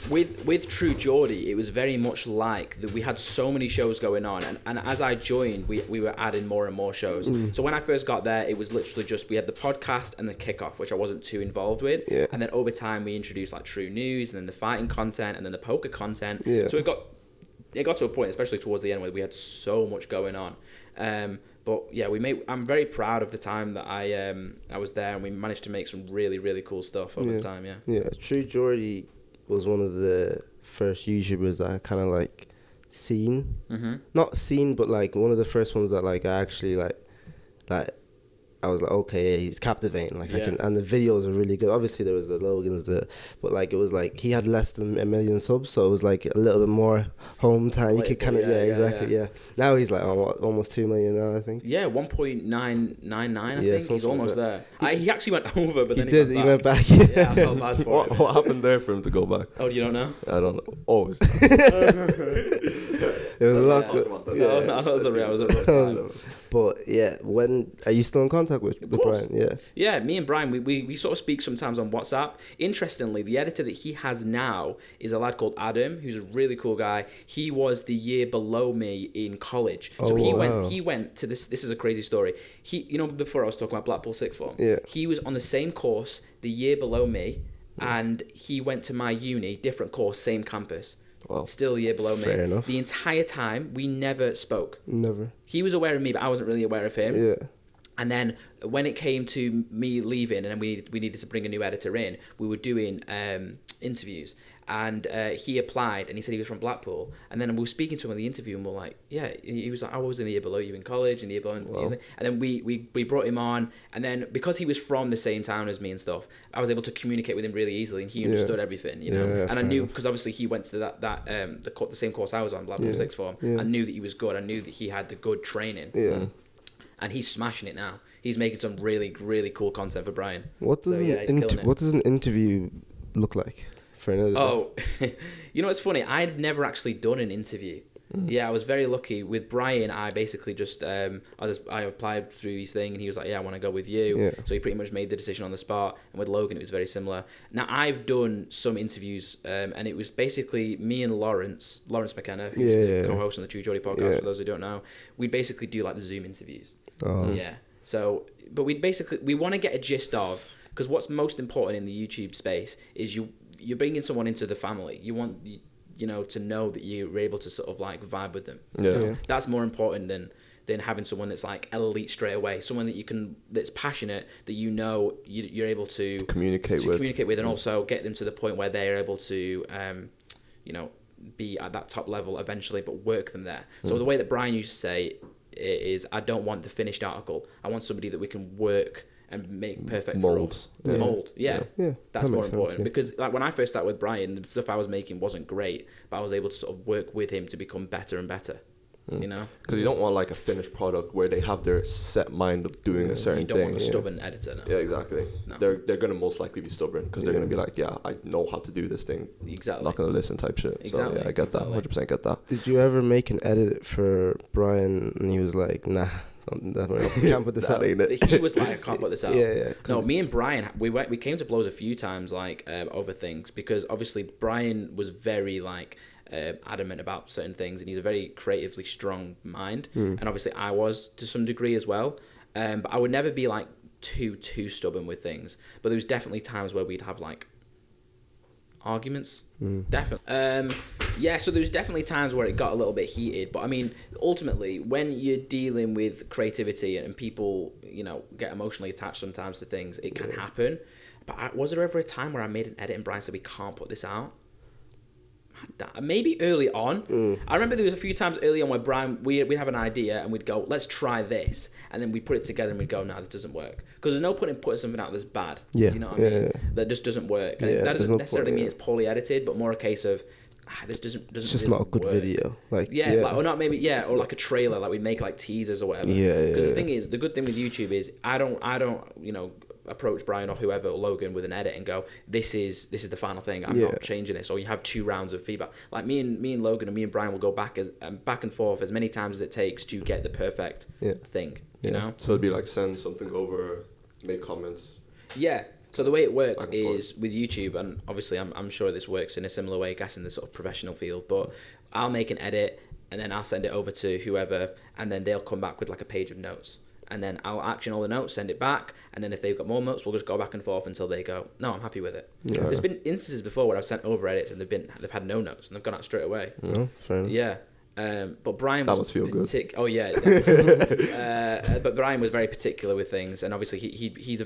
with True Geordie, it was very much like that. We had so many shows going on, and as I joined, we were adding more and more shows. So when I first got there, it was literally just we had the podcast and the kickoff, which I wasn't too involved with. Yeah. And then over time, we introduced like True News, and then the fighting content, and then the poker content. Yeah. So it got to a point, especially towards the end, where we had so much going on. But yeah, I'm very proud of the time that I was there, and we managed to make some really, really cool stuff over the time. Yeah. Yeah, True Geordie was one of the first YouTubers that I kind of like seen. Not seen, but like one of the first ones that like I actually like I was like, okay, he's captivating. Like I can, and the videos are really good. Obviously, there was the Logans, but like it was like he had less than 1 million subs, so it was like a little bit more hometown. You could kind of, exactly. Now he's like almost 2 million now, I think. Yeah, 1.999. I think he's almost there. He actually went over, but then he went back. Yeah, I felt bad for What happened there for him to go back? Oh, you don't know? I don't know. Always. It was a lot good. No, that was a real. But yeah, are you still in contact with Brian? Yeah, me and Brian, we sort of speak sometimes on WhatsApp. Interestingly, the editor that he has now is a lad called Adam, who's a really cool guy. He was the year below me in college. So he went to this is a crazy story. Before I was talking about Blackpool Sixth Form, he was on the same course the year below me, and he went to my uni, different course, same campus. Well, still a year below me. Fair enough. The entire time, we never spoke. Never. He was aware of me, but I wasn't really aware of him. Yeah. And then when it came to me leaving, and then we needed to bring a new editor in, we were doing interviews, and he applied, and he said he was from Blackpool, and then we were speaking to him in the interview, and we're like, yeah, he was like, I was in the year below you in college, in the year below, and then we brought him on, and then because he was from the same town as me and stuff, I was able to communicate with him really easily, and he understood everything, you know. And I knew, because obviously he went to the same course I was on, Blackpool Sixth Form. I knew that he was good. I knew that he had the good training. Yeah. And he's smashing it now. He's making some really, really cool content for Brian. What does an interview look like for an editor? Oh, you know what's funny? I'd never actually done an interview. Yeah, I was very lucky. With Brian, I basically just I applied through his thing, and he was like, yeah, I want to go with you. Yeah. So he pretty much made the decision on the spot. And with Logan, it was very similar. Now, I've done some interviews, and it was basically me and Lawrence McKenna, who's the co-host on the True Geordie podcast, for those who don't know. We basically do like the Zoom interviews. Oh. Yeah. So, but we want to get a gist of, because what's most important in the YouTube space is you're bringing someone into the family. You want to know that you're able to sort of like vibe with them. Yeah. That's more important than having someone that's like elite straight away. Someone that's passionate, that you're able to communicate with, and also get them to the point where they're able to be at that top level eventually, but work them there. So the way that Brian used to say is, I don't want the finished article. I want somebody that we can work and make perfect for us. Mold. Yeah. That's more important. Because like when I first started with Brian, the stuff I was making wasn't great, but I was able to sort of work with him to become better and better. You know? Because you don't want like a finished product where they have their set mind of doing a certain thing. You don't want a stubborn editor. No. Yeah, exactly. No. They're going to most likely be stubborn, because they're going to be like, yeah, I know how to do this thing. Exactly. Not going to listen type shit. Exactly. So yeah, I get that. 100% get that. Did you ever make an edit for Brian and he was like, nah, can't put this out? He was like, I can't put this out. Yeah. No, me and Brian, we came to blows a few times, like over things, because obviously Brian was very like adamant about certain things, and he's a very creatively strong mind, and obviously I was to some degree as well. But I would never be like too stubborn with things. But there was definitely times where we'd have like arguments. Definitely. So there's definitely times where it got a little bit heated, but I mean, ultimately, when you're dealing with creativity and people, get emotionally attached sometimes to things, it can happen. But was there ever a time where I made an edit and Brian said, we can't put this out? Maybe early on. I remember there was a few times early on where Brian, we'd have an idea and we'd go, let's try this, and then we put it together and we'd go, no, this doesn't work, because there's no point in putting something out that's bad. You know what I mean? That just doesn't work. And that doesn't necessarily mean it's poorly edited, but more a case of this doesn't it's just really not a good video, like or not maybe or like a trailer, like we'd make like teasers or whatever. Because the thing is, the good thing with YouTube is I don't approach Brian or whoever or Logan with an edit and go, this is the final thing, I'm not changing this, or you have 2 rounds of feedback. Like me and Logan and me and Brian will go back and forth as many times as it takes to get the perfect thing, you know? So it'd be like send something over, make comments. So the way it works is with YouTube, and obviously I'm sure this works in a similar way, I guess, in the sort of professional field, but I'll make an edit and then I'll send it over to whoever, and then they'll come back with like a page of notes. And then I'll action all the notes, send it back, and then if they've got more notes, we'll just go back and forth until they go, no, I'm happy with it. Yeah. There's been instances before where I've sent over edits and they've had no notes and they've gone out straight away. No, fair enough. Yeah. But Brian That was must feel good. Oh yeah, but Brian was very particular with things, and obviously he's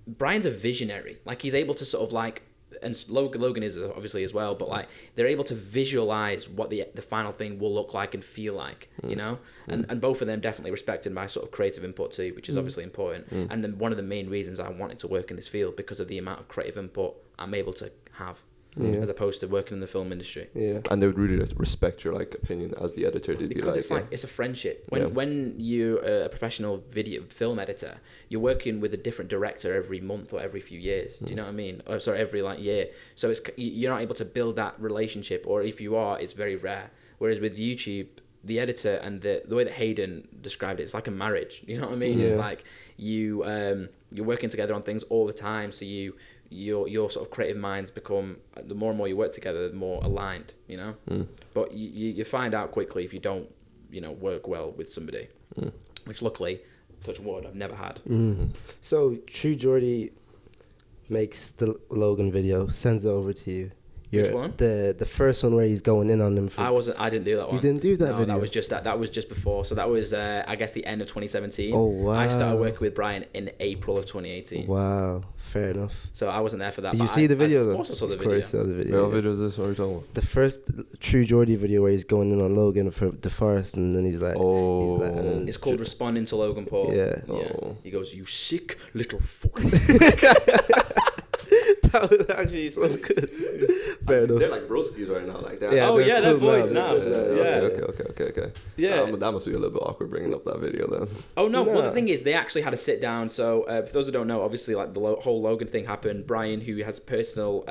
Brian's a visionary. Like he's able to sort of like, and Logan is obviously as well, but like they're able to visualize what the final thing will look like and feel like, you know, and both of them definitely respected my sort of creative input too, which is obviously important. And then one of the main reasons I wanted to work in this field because of the amount of creative input I'm able to have. As opposed to working in the film industry. Yeah. And they would really respect your like opinion as the editor. They'd Because be it's like it's a friendship. When you're a professional film editor, you're working with a different director every month or every few years. Do you know what I mean? Or sorry, every like year. So you're not able to build that relationship, or if you are, it's very rare. Whereas with YouTube, the editor and the way that Hayden described it, it's like a marriage. You know what I mean? It's like you're working together on things all the time. So your sort of creative minds become, the more and more you work together, the more aligned, you know. But you find out quickly if you don't, you know, work well with somebody, which luckily, touch wood, I've never had. So True Geordie makes the Logan video, sends it over to you. Which one? The first one where he's going in on them. I didn't do that one. You didn't do that No, video? that was just before. So that was I guess the end of 2017. Oh wow! I started working with Brian in April of 2018. Wow, fair enough. So I wasn't there for that. Did you see the video though? Of course I saw the Of course video. I saw the video. What video is this? What are you talking about? The first True Geordie video where he's going in on Logan for the forest, and then he's like, Oh. and then It's called Responding to Logan Paul. Yeah. Oh. He goes, "You sick little fucking." That was actually so good. Fair enough. They're like broskies right now. Like they're Yeah, Oh yeah, they're cool boys now. now. Yeah. Okay. Yeah. That must be a little bit awkward bringing up that video then. Oh no! Well, No. the thing is, they actually had a sit down. So for those who don't know, obviously, like the whole Logan thing happened. Brian, who has personal,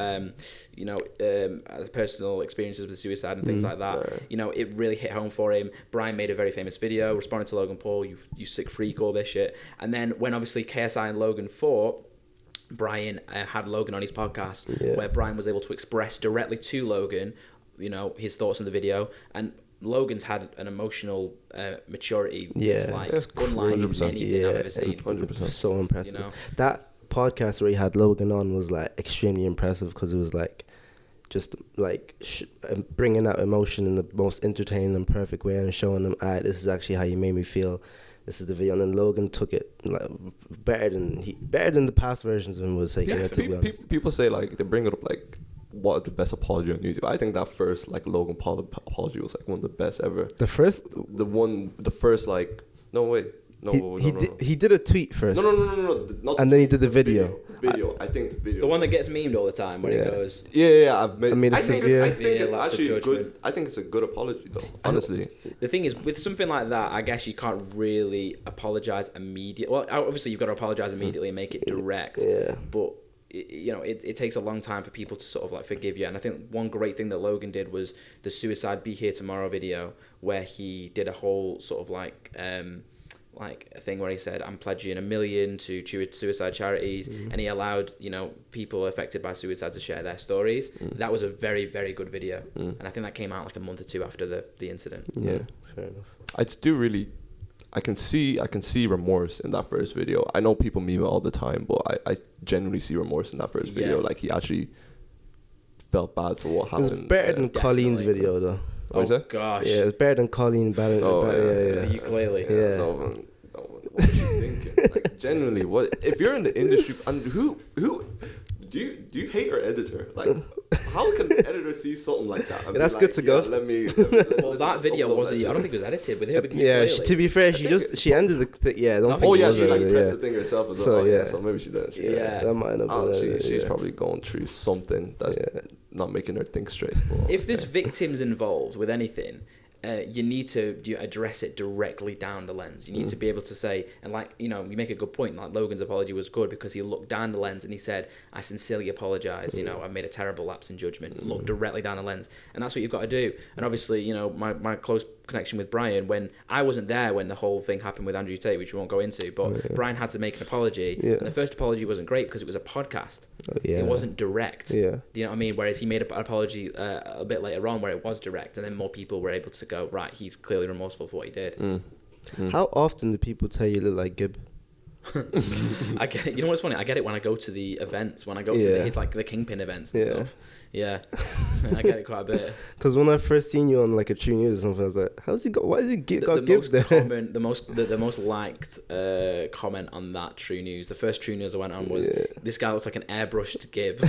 personal experiences with suicide and things like that, you know, it really hit home for him. Brian made a very famous video responding to Logan Paul, "You sick freak," all this shit. And then when obviously KSI and Logan fought, Brian had Logan on his podcast, where Brian was able to express directly to Logan, you know, his thoughts on the video, and Logan's had an emotional maturity that's like unlike 100%. anything I've ever seen. 100%. So impressive. You know? That podcast where he had Logan on was like extremely impressive because it was like just like bringing out emotion in the most entertaining and perfect way and showing them, this is actually how you made me feel. This is the video, and then Logan took it like better than the past versions of him was taking it. To be honest. People say like they bring it up like what is the best apology on YouTube. I think that first like Logan Paul apology was like one of the best ever. The first, he did a tweet first. No. Not and then he did the video. I think the video. The one that gets memed all the time when he goes. Yeah. I think it's lots of actually judgment. good. I think it's a good apology though. Honestly. The thing is, with something like that, I guess you can't really apologize immediately. Well, obviously you've got to apologize immediately and make it direct. Yeah. But you know, it takes a long time for people to sort of like forgive you. And I think one great thing that Logan did was the Suicide Be Here Tomorrow video, where he did a whole sort of like a thing where he said, "I'm pledging $1 million to suicide charities," and he allowed, you know, people affected by suicide to share their stories. That was a very, very good video, and I think that came out like a month or two after the incident. Yeah, fair enough. I can see remorse in that first video. I know people meme it all the time, but I genuinely see remorse in that first video. Like he actually felt bad for what happened. It's better than Colleen's video though. What is it? Gosh. Yeah, it's better than Colleen. The ukulele. Yeah. No, what are you thinking? Like genuinely, what if you're in the industry and who do you hate your editor? Like how can an editor see something like that? That's good to go. Well, that video wasn't. I don't think it was edited with her. Yeah, to be fair, she ended the she like pressed the thing herself as well. So, So maybe she did. That might have been. She's probably going through something that's not making her think straight. But, if there's victims involved with anything, you need to address it directly down the lens. You need to be able to say, and like, you know, you make a good point, like Logan's apology was good because he looked down the lens and he said, "I sincerely apologize, you know, I made a terrible lapse in judgment." Look directly down the lens, and that's what you've got to do. And obviously, you know, my close connection with Brian, when I wasn't there when the whole thing happened with Andrew Tate, which we won't go into, but Brian had to make an apology, and the first apology wasn't great because it was a podcast. It wasn't direct. Do you know what I mean? Whereas he made an apology a bit later on where it was direct, and then more people were able to go, right, he's clearly remorseful for what he did. How often do people tell you look like Gib? I get it. You know what's funny? I get it when I go to the events. When I go to it's like the Kingpin events and stuff. Yeah, I get it quite a bit. Because when I first seen you on like a True News or something, I was like, "How's he got? Why is he got Gibbs there?" The most liked comment on that True News. The first True News I went on was, "This guy looks like an airbrushed Gibb."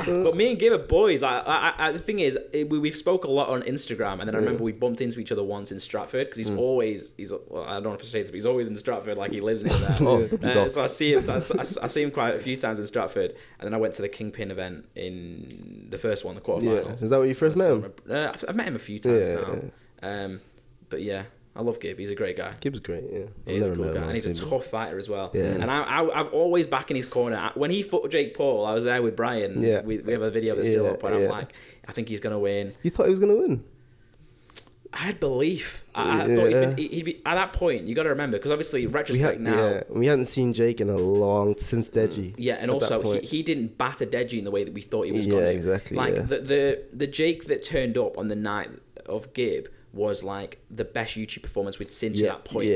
But me and Gibb are boys. The thing is, we've spoke a lot on Instagram, and then I remember we bumped into each other once in Stratford because he's always well, I don't know if I say this, but he's always in Stratford, like he lives near there. So I see him. I see him quite a few times in Stratford, and then I went to the Kingpin event in the first one, the quarterfinals. Yeah. Is that where you first met him? I've met him a few times now. But yeah. I love Gibb. He's a great guy. Gibb's great, yeah. He's a cool guy. And he's a tough fighter as well. Yeah. And I'm always back in his corner. When he fought Jake Paul, I was there with Brian. Yeah. We have a video that's still up, and I'm like, I think he's going to win. You thought he was going to win? I had belief. I thought he'd be at that point. You got to remember, because obviously retrospect now. We hadn't seen Jake in a long since Deji. Yeah, and also he didn't batter Deji in the way that we thought he was going to. Yeah, exactly. Like the Jake that turned up on the night of Gibb was like the best YouTube performance we'd seen to that point.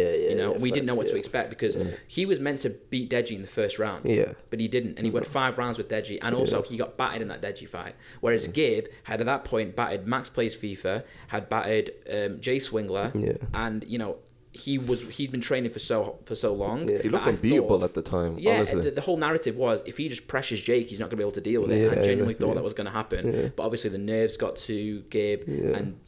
We didn't know what to expect because he was meant to beat Deji in the first round. Yeah. But he didn't, and he went 5 rounds with Deji, and also he got battered in that Deji fight. Whereas Gibb had at that point battered Max Plays FIFA, had battered Jay Swingler, and he'd been training for so long. He looked unbeatable at the time. Yeah, honestly. The whole narrative was if he just pressures Jake, he's not going to be able to deal with it. And I genuinely thought that was going to happen. But obviously the nerves got to Gibb, and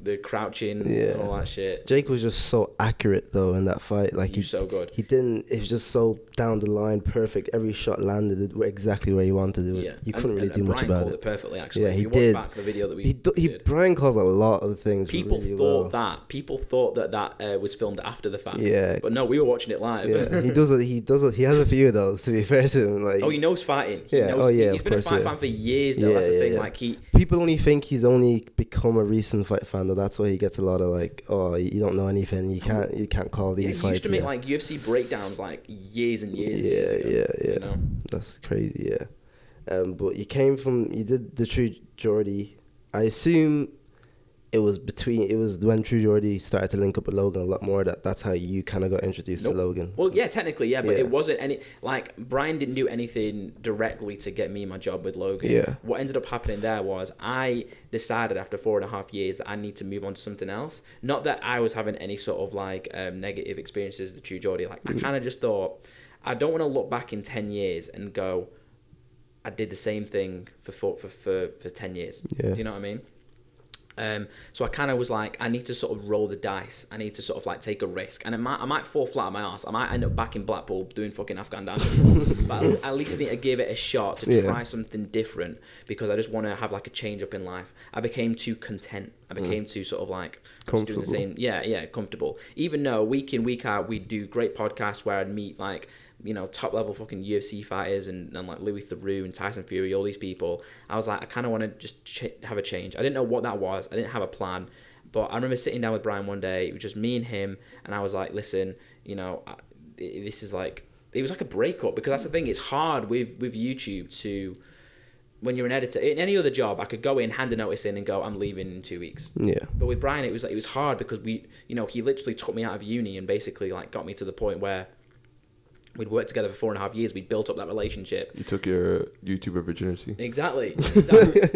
the crouching and all that shit. Jake was just so accurate though in that fight. Like he's so good. He didn't. It was just so down the line, perfect. Every shot landed exactly where he wanted it. You couldn't really do much Brian about called it perfectly. Actually, yeah, he did. Watch back the video that we did. Brian calls a lot of things. People really thought that was filmed after the fact. Yeah, but no, we were watching it live. Yeah, he does. He has a few of those. To be fair to him, like he knows fighting. He's been a fight fan for years. Though that's the thing. Like people only think he's only become a recent fight fan. Though that's why he gets a lot of like, oh, you don't know anything. You can't call these fights. He used to make like UFC breakdowns like years and years. Yeah. That's crazy. Yeah, but you did the True Geordie. I assume it was when True Geordie started to link up with Logan a lot more. That's how you kind of got introduced to Logan. Well, yeah, technically, yeah, but it wasn't any like Brian didn't do anything directly to get me my job with Logan. Yeah. What ended up happening there was I decided after 4.5 years that I need to move on to something else. Not that I was having any sort of like negative experiences with True Geordie. Like I kind of just thought I don't want to look back in 10 years and go, I did the same thing for 10 years. Yeah. Do you know what I mean? So I kind of was like, I need to sort of roll the dice. I need to sort of like take a risk, and I might fall flat on my ass. I might end up back in Blackpool doing fucking Afghan dancing, but I at least need to give it a shot to try something different because I just want to have like a change up in life. I became too content. I became too sort of like doing the same. Yeah, comfortable. Even though week in week out we do great podcasts where I'd meet like top level fucking UFC fighters and like Louis Theroux and Tyson Fury, all these people. I was like, I kind of want to just have a change. I didn't know what that was. I didn't have a plan. But I remember sitting down with Brian one day. It was just me and him. And I was like, listen, this is like, it was like a breakup because that's the thing. It's hard with YouTube to, when you're an editor, in any other job, I could go in, hand a notice in and go, I'm leaving in 2 weeks. Yeah. But with Brian, it was hard because he literally took me out of uni and basically like got me to the point where we'd worked together for 4.5 years. We'd built up that relationship. You took your YouTuber virginity. Exactly.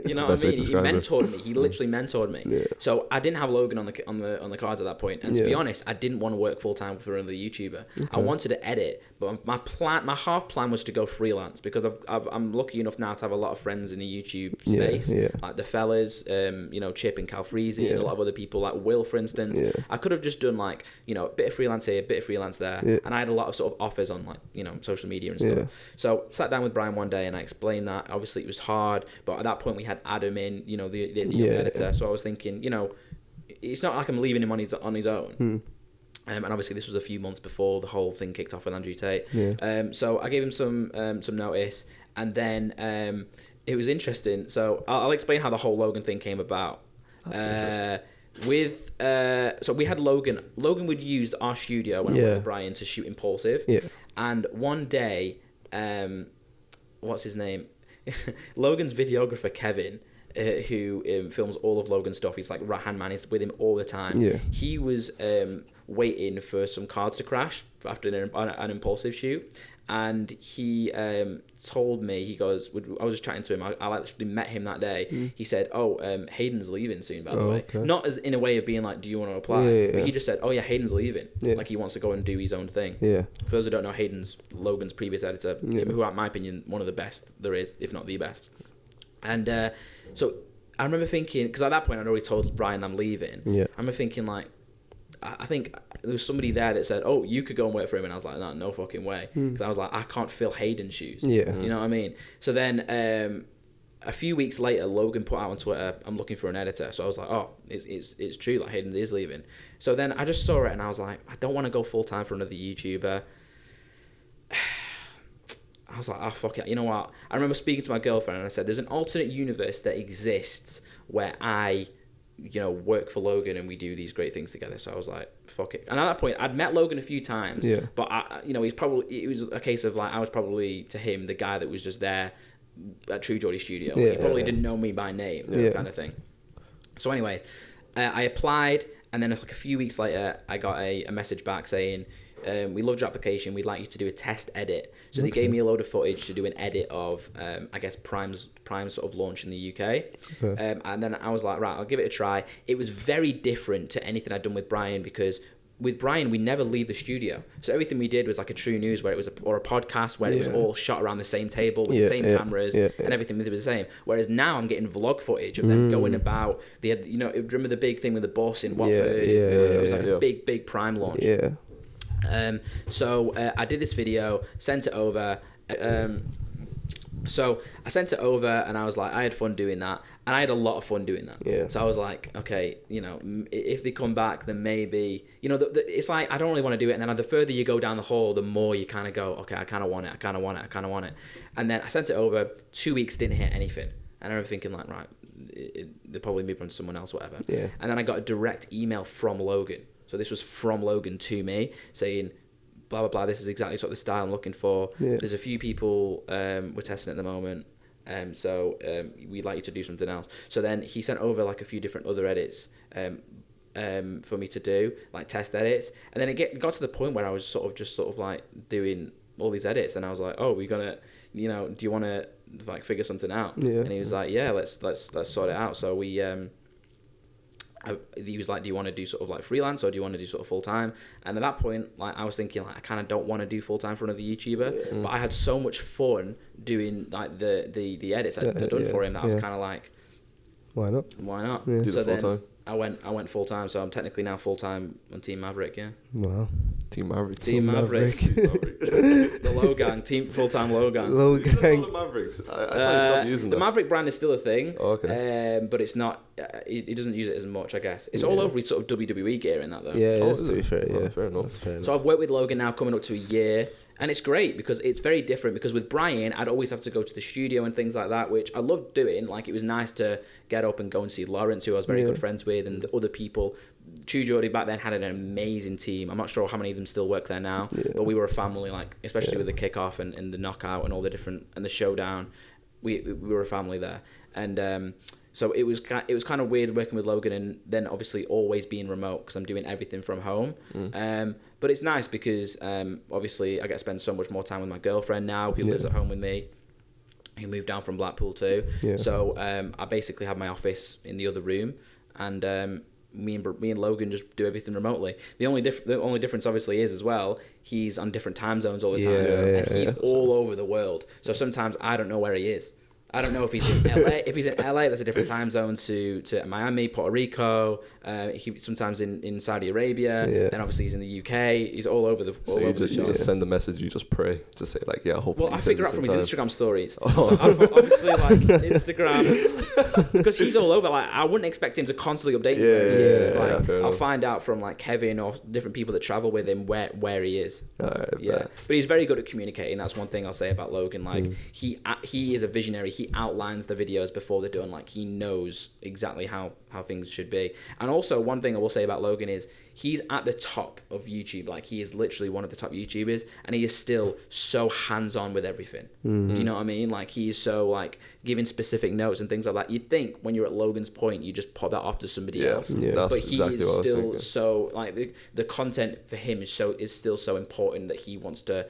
You know what I mean? He mentored me. He literally mentored me. Yeah. So I didn't have Logan on the cards at that point. And to be honest, I didn't want to work full time for another YouTuber. Okay. I wanted to edit, but my half plan was to go freelance because I'm lucky enough now to have a lot of friends in the YouTube space, like the fellas, Chip and Cal Freezy, and a lot of other people like Will, for instance. Yeah. I could have just done like a bit of freelance here, a bit of freelance there, and I had a lot of sort of offers on like social media and stuff. Yeah. So sat down with Brian one day and I explained that. Obviously it was hard, but at that point we had Adam in, the young editor. Yeah. So I was thinking, it's not like I'm leaving him on his own. And obviously this was a few months before the whole thing kicked off with Andrew Tate. Yeah. So I gave him some notice, and then it was interesting. So I'll explain how the whole Logan thing came about. So we had Logan would use our studio when I worked with Brian to shoot Impulsive. Yeah. And one day, what's his name? Logan's videographer Kevin, who films all of Logan's stuff. He's like right hand man. He's with him all the time. Yeah. He was waiting for some cards to crash after an impulsive shoot. And he told me, he goes, I was just chatting to him, I actually met him that day. He said, Hayden's leaving soon, by the way. Okay. Not as in a way of being like, do you want to apply? But he just said, yeah, Hayden's leaving. Like he wants to go and do his own thing. For those who don't know, Hayden's Logan's previous editor, who, in my opinion, one of the best there is, if not the best. And so I remember thinking, because at that point I'd already told Brian I'm leaving. I remember thinking like, I think there was somebody there that said, you could go and work for him. And I was like, no fucking way. Because I was like, I can't fill Hayden's shoes. You know what I mean? So then a few weeks later, Logan put out on Twitter, I'm looking for an editor. So I was like, it's true, like Hayden is leaving. So then I just saw it and I was like, I don't want to go full time for another YouTuber. I was like, fuck it. You know what? I remember speaking to my girlfriend and I said, there's an alternate universe that exists where I work for Logan and we do these great things together. So I was like, fuck it. And at that point, I'd met Logan a few times, but it was a case of like, I was probably to him the guy that was just there at True Geordie Studio. He probably didn't know me by name, kind of thing. So anyways, I applied, and then like a few weeks later, I got a message back saying, we loved your application, we'd like you to do a test edit. So they gave me a load of footage to do an edit of, I guess, Prime's sort of launch in the UK. And then I was like, right, I'll give it a try. It was very different to anything I'd done with Brian, because with Brian, we never leave the studio. So everything we did was like a True News, where it was a podcast where it was all shot around the same table with the same cameras and everything was the same. Whereas now I'm getting vlog footage of them going about remember the big thing with the boss in Watford? It was like a big Prime launch. So I did this video, sent it over. So I sent it over and I was like, I had fun doing that, and I had a lot of fun doing that. So I was like, okay, if they come back, then maybe, it's like, I don't really want to do it. And then the further you go down the hole, the more you kind of go, okay, I kind of want it. And then I sent it over, 2 weeks, didn't hit anything. And I remember thinking like, right, they'll probably move on to someone else, whatever. And then I got a direct email from Logan. So this was from Logan to me saying, blah, blah, blah, this is exactly sort of the style I'm looking for. There's a few people we're testing at the moment. So we'd like you to do something else. So then he sent over like a few different other edits for me to do, like test edits. And then it got to the point where I was sort of like doing all these edits. And I was like, we're going to, do you want to like figure something out? And he was like, yeah, let's sort it out. So we... he was like, do you want to do sort of like freelance, or do you want to do sort of full time? And at that point, like I was thinking, like I kind of don't want to do full time for another YouTuber, but I had so much fun doing like the edits I'd done for him that I was kind of like, why not? So then I went full time, so I'm technically now full time on Team Maverick. Wow. Team Maverick. The Logan, full time Logan. The Mavericks. I thought you stopped using the that. Maverick brand is still a thing. Okay. But it's not. He doesn't use it as much, I guess. It's all over with sort of WWE gear in that though. To be fair, fair enough. So I've worked with Logan now coming up to a year. And it's great because it's very different, because with Brian, I'd always have to go to the studio and things like that, which I loved doing. Like, it was nice to get up and go and see Lawrence, who I was very good friends with, and the other people. True Geordie back then had an amazing team. I'm not sure how many of them still work there now, but we were a family, like, especially with the kickoff and the knockout and all the different, and the showdown. We were a family there. And so it was kind of weird working with Logan, and then obviously always being remote because I'm doing everything from home. But it's nice because obviously I get to spend so much more time with my girlfriend now, who lives at home with me, who moved down from Blackpool too. So I basically have my office in the other room, and me and Logan just do everything remotely. The only difference obviously is as well, he's on different time zones all the time, and he's all over the world. So sometimes I don't know where he is. I don't know if he's in LA. If he's in LA, that's a different time zone to Miami, Puerto Rico. He sometimes in Saudi Arabia. Then obviously he's in the UK. He's all over the. So you just send the message. You just pray. Just say like, hopefully. Well, I figure out from his Instagram stories. So obviously, like Instagram, because he's all over. Like, I wouldn't expect him to constantly update me. I'll find out from like Kevin or different people that travel with him where he is. But he's very good at communicating. That's one thing I'll say about Logan. Like he is a visionary. he outlines the videos before they're done. Like, he knows exactly how things should be. And also, one thing I will say about Logan is he's at the top of YouTube. Like, he is literally one of the top YouTubers, and he is still so hands-on with everything. You know what I mean? Like, he is so, like, giving specific notes and things like that. You'd think when you're at Logan's point, you just pop that off to somebody else. Yeah, that's but he exactly is what I was still thinking. so, like, the content for him is still so important that he wants to,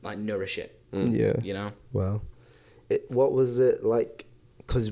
like, nourish it. Yeah. You know? Wow. What was it like? Because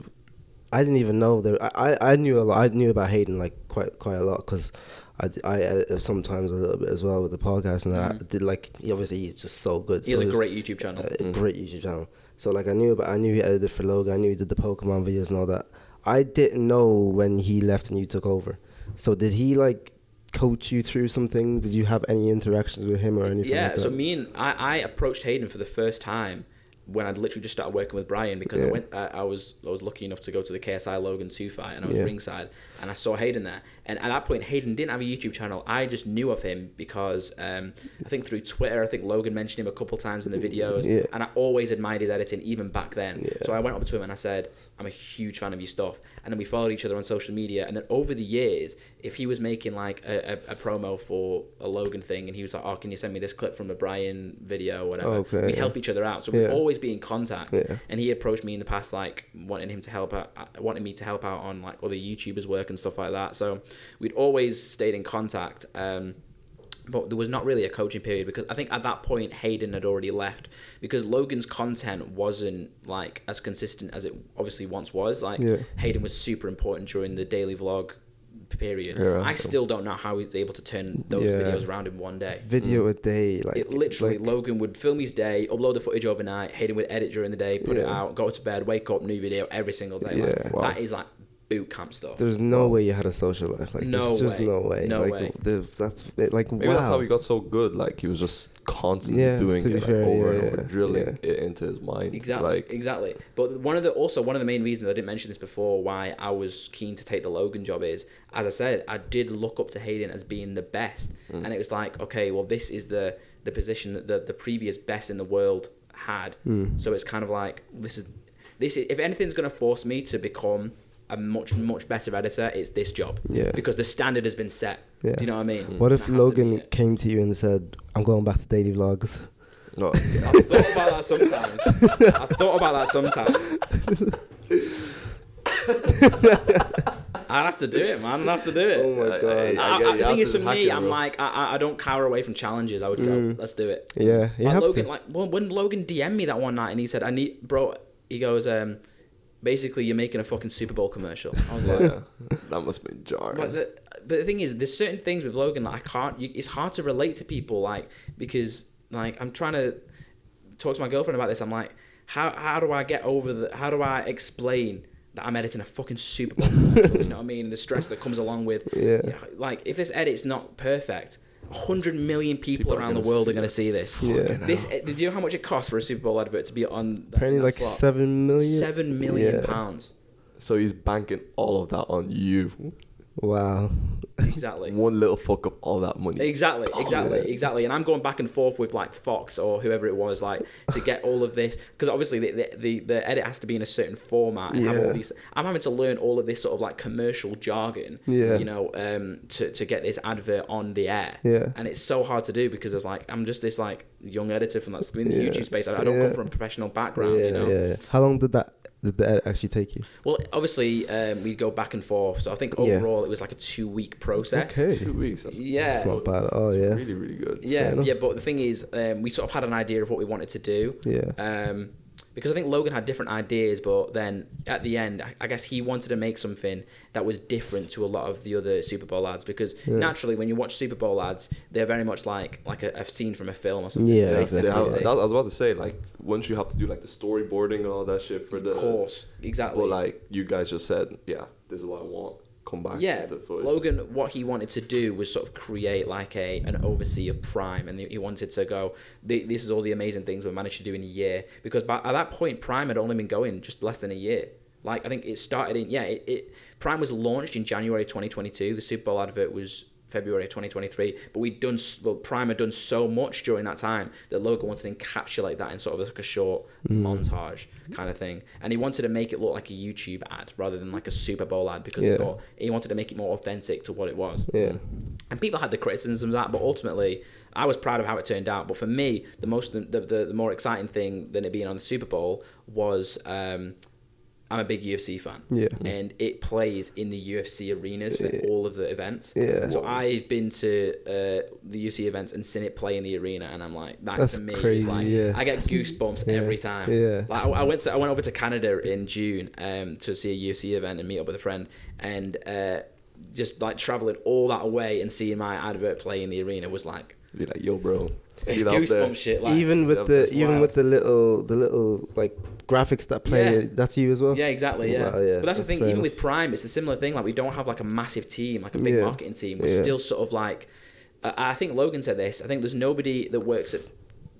I didn't even know there. I knew a lot. I knew about Hayden like quite a lot because I edit sometimes a little bit as well with the podcast, and I did like obviously he's just so good. He has a great YouTube channel. Great YouTube channel. So like I knew he edited for Logan. I knew he did the Pokemon videos and all that. I didn't know when he left and you took over. So did he like coach you through something? Did you have any interactions with him or anything? Yeah, like that? so I approached Hayden for the first time when I'd literally just started working with Brian, because I was lucky enough to go to the KSI Logan 2 fight, and I was ringside, and I saw Hayden there. And at that point, Hayden didn't have a YouTube channel. I just knew of him because I think through Twitter, I think Logan mentioned him a couple times in the videos, and I always admired his editing even back then. So I went up to him and I said, I'm a huge fan of your stuff. And then we followed each other on social media, and then over the years, if he was making like a promo for a Logan thing, and he was like, oh, can you send me this clip from the Brian video or whatever, we'd help each other out. So we'd always be in contact. And he approached me in the past, like wanting me to help out on like other YouTubers' work and stuff like that. So we'd always stayed in contact. But there was not really a coaching period, because I think at that point Hayden had already left, because Logan's content wasn't like as consistent as it obviously once was. Like Hayden was super important during the daily vlog period. I still don't know how he was able to turn those videos around in one day. Video a day, like it literally. Logan would film his day, upload the footage overnight. Hayden would edit during the day, put it out, go to bed, wake up, new video every single day. Like, that is like boot camp stuff. There's no way you had a social life. Like, no there's just way. no way. No like, way. That's it, like Maybe that's how he got so good. Like, he was just constantly doing it, like, over and over, drilling it into his mind. Exactly. But one of the main reasons, I didn't mention this before, why I was keen to take the Logan job is, as I said, I did look up to Hayden as being the best, and it was like, okay, well, this is the position that the previous best in the world had. So it's kind of like this is if anything's going to force me to become a much better editor, it's this job. Because the standard has been set. Do you know what I mean? What if Logan came to you and said, I'm going back to daily vlogs? No, I've thought about that sometimes. I'd have to do it, man. I'd have to do it. Oh my god. The thing is, for me, I'm like, I don't cower away from challenges. I would go, let's do it. Yeah, you have Logan, to. like when Logan DM'd me that one night and he said, he goes, basically, you're making a fucking Superbowl commercial. I was like, that must be jarring. But the thing is, there's certain things with Logan that it's hard to relate to people, like, because like I'm trying to talk to my girlfriend about this. I'm like, how do I explain that I'm editing a fucking Super Bowl commercial? You know what I mean? And the stress that comes along with, like, if this edit's not perfect, 100 million people around the world are going to see this. Do you know how much it costs for a Super Bowl advert to be on? Apparently, like slot? 7 million. £7 million pounds. So he's banking all of that on you. Wow. Exactly. One little fuck up, all that money. Exactly. And I'm going back and forth with like Fox or whoever it was, like, to get all of this, because obviously the edit has to be in a certain format and have all these. I'm having to learn all of this sort of like commercial jargon, you know, to get this advert on the air. And it's so hard to do because it's like I'm just this like young editor from that in the YouTube space. I don't come from a professional background, you know. How long did the edit actually take you? Well, obviously, we go back and forth. So I think overall it was like a 2-week process. Okay. 2 weeks. That's not bad at all, Really, really good. Yeah, but the thing is, we sort of had an idea of what we wanted to do. Because I think Logan had different ideas, but then at the end, I guess he wanted to make something that was different to a lot of the other Super Bowl ads. Because naturally, when you watch Super Bowl ads, they're very much like a scene from a film or something. I was about to say, like, once you have to do like the storyboarding and all that shit for the... Of course, exactly. But like, you guys just said, this is what I want. Come back. Yeah, with the footage. Logan, what he wanted to do was sort of create like an oversee of Prime, and he wanted to go, this is all the amazing things we managed to do in a year, because at that point Prime had only been going just less than a year. Like, I think it started in Prime was launched in January 2022. The Super Bowl advert was February 2023. But Prime had done so much during that time that Logan wanted to encapsulate that in sort of like a short montage kind of thing. And he wanted to make it look like a YouTube ad rather than like a Super Bowl ad, because he wanted to make it more authentic to what it was. Yeah. And people had the criticism of that, but ultimately, I was proud of how it turned out. But for me, the more exciting thing than it being on the Super Bowl was I'm a big UFC fan. Yeah. And it plays in the UFC arenas for all of the events. Yeah. So I've been to the UFC events and seen it play in the arena, and I'm like, that's to me crazy, is like, I get goosebumps every time. Yeah. Like I went over to Canada in June to see a UFC event and meet up with a friend, and just like traveling all that way and seeing my advert play in the arena was like, be like, yo, bro, it's goosebump shit. Like, even with the little like graphics that play, that's you as well. Yeah, exactly. Yeah, wow, yeah, but that's the thing. Even with Prime, it's a similar thing. Like we don't have like a massive team, like a big marketing team. We're still sort of like, I think Logan said this. I think there's nobody that works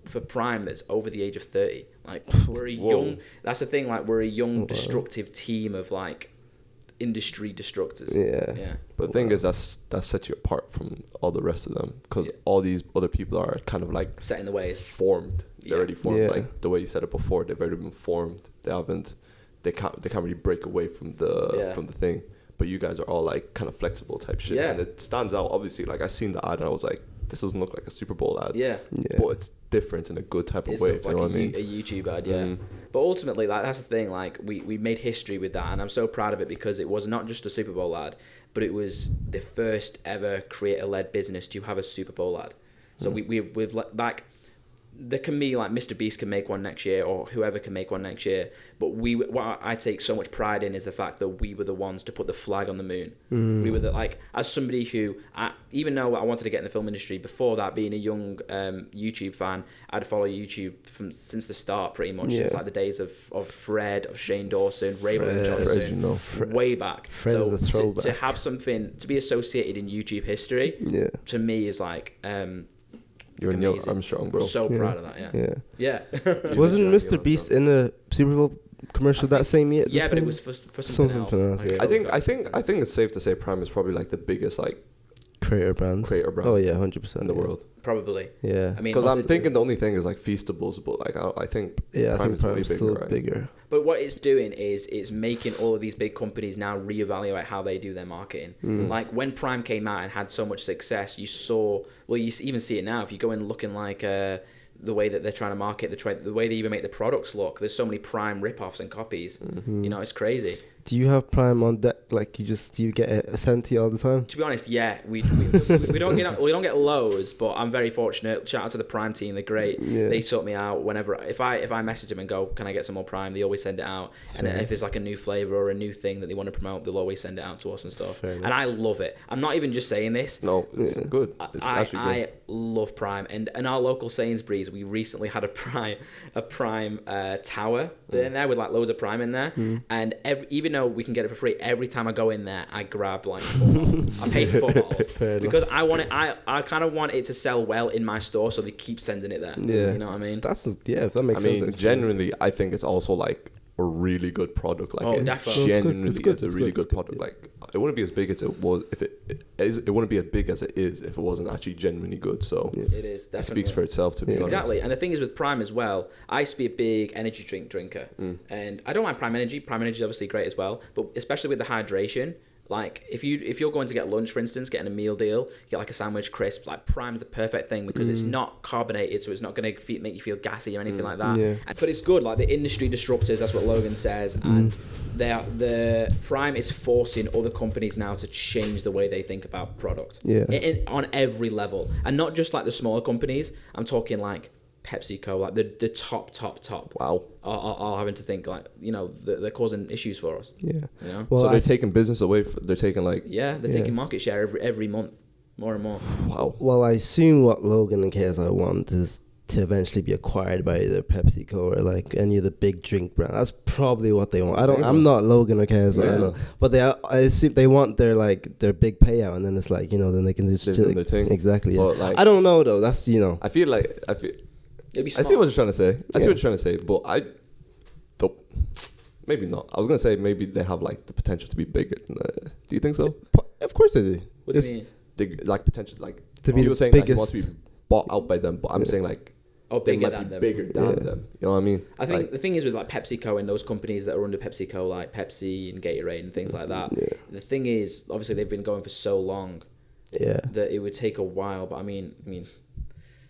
for Prime that's over the age of 30. Like we're a young. That's the thing. Like we're a young, destructive team of like industry destructors. Yeah. But the thing is, that sets you apart from all the rest of them, because all these other people are kind of like set in the ways, formed. They're already formed. Like the way you said it before, they've already been formed. They can't really break away from the thing. But you guys are all like kind of flexible type shit, and it stands out. Obviously, like I seen the ad and I was like, this doesn't look like a Super Bowl ad. But it's different in a good type of way. If you know what I mean? A YouTube ad, But ultimately, like that's the thing. Like we made history with that, and I'm so proud of it, because it was not just a Super Bowl ad, but it was the first ever creator-led business to have a Super Bowl ad. So we've like. There can be like Mr. Beast can make one next year, or whoever can make one next year. But what I take so much pride in is the fact that we were the ones to put the flag on the moon. We were like, as somebody who, even though I wanted to get in the film industry before that, being a young YouTube fan, I'd follow YouTube since the start, pretty much since like the days of Fred, of Shane Dawson, Raymond Johnson, way back. Fred so is a throwback. to have something to be associated in YouTube history, to me is like. You're Neil Armstrong, bro. So proud of that, yeah. Wasn't Mr. Beast in a Super Bowl commercial that same year? Yeah, but it was for something else. Yeah. I think it's safe to say Prime is probably like the biggest like creator brand. Oh yeah, 100% in the world. Probably. Yeah. I mean, because I'm thinking the only thing is like Feastables, but like I think Prime is way bigger, right? Bigger. But what it's doing is it's making all of these big companies now reevaluate how they do their marketing. Like when Prime came out and had so much success, you even see it now. If you go in looking like the way that they're trying to market the way they even make the products look, there's so many Prime rip-offs and copies. You know, it's crazy. Do you have Prime on deck? Like do you get it sent to you all the time? To be honest, yeah, we don't get loads, but I'm very fortunate. Shout out to the Prime team; they're great. Yeah. They sort me out whenever if I message them and go, "Can I get some more Prime?" They always send it out. And then if there's like a new flavor or a new thing that they want to promote, they'll always send it out to us and stuff. And I love it. I'm not even just saying this. No, it's good. It's actually good. I love Prime, and our local Sainsbury's, we recently had a Prime tower in there with like loads of Prime in there, and even though we can get it for free, every time I go in there, I grab like 4 bottles. I pay for 4 bottles because I want it. I kind of want it to sell well in my store, so they keep sending it there. Yeah, you know what I mean. If that makes sense. I mean, genuinely, I think it's also like a really good product. Like it definitely. genuinely is a really good product. Like it wouldn't be as big as it was if it wouldn't be as big as it is if it wasn't actually genuinely good. So it is. Definitely. It speaks for itself, to be honest. Exactly. And the thing is with Prime as well, I used to be a big energy drink drinker, and I don't mind Prime Energy. Prime Energy is obviously great as well, but especially with the hydration. Like if you're going to get lunch, for instance, getting a meal deal, get like a sandwich, crisps, like Prime's the perfect thing because it's not carbonated, so it's not going to make you feel gassy or anything like that. Yeah. But it's good, like the industry disruptors, that's what Logan says, and the Prime is forcing other companies now to change the way they think about product. Yeah. On every level, and not just like the smaller companies. I'm talking like PepsiCo, like the top. Wow. Are having to think like, you know, they're causing issues for us. Yeah. You know? Well, so they're taking business away. They're taking like. Yeah, they're taking market share every month, more and more. Wow. Well, I assume what Logan and KSI want is to eventually be acquired by either PepsiCo or like any of the big drink brands. That's probably what they want. I'm not Logan or KSI, but I assume they want their big payout, and then it's like, you know, then they can just do their thing. Exactly. Yeah. Like, I don't know though. That's, you know. I feel. I see what you're trying to say. But I don't. Maybe not. I was gonna say maybe they have like the potential to be bigger than that. Do you think so? Of course they do. What do you mean? they like potential like To be he the was saying like he biggest. wants to be bought out by them, but I'm saying like they bigger might than be them. bigger than them. You know what I mean? I think like, the thing is with like PepsiCo and those companies that are under PepsiCo, like Pepsi and Gatorade and things like that. Yeah. The thing is, obviously, they've been going for so long Yeah. that it would take a while. But I mean,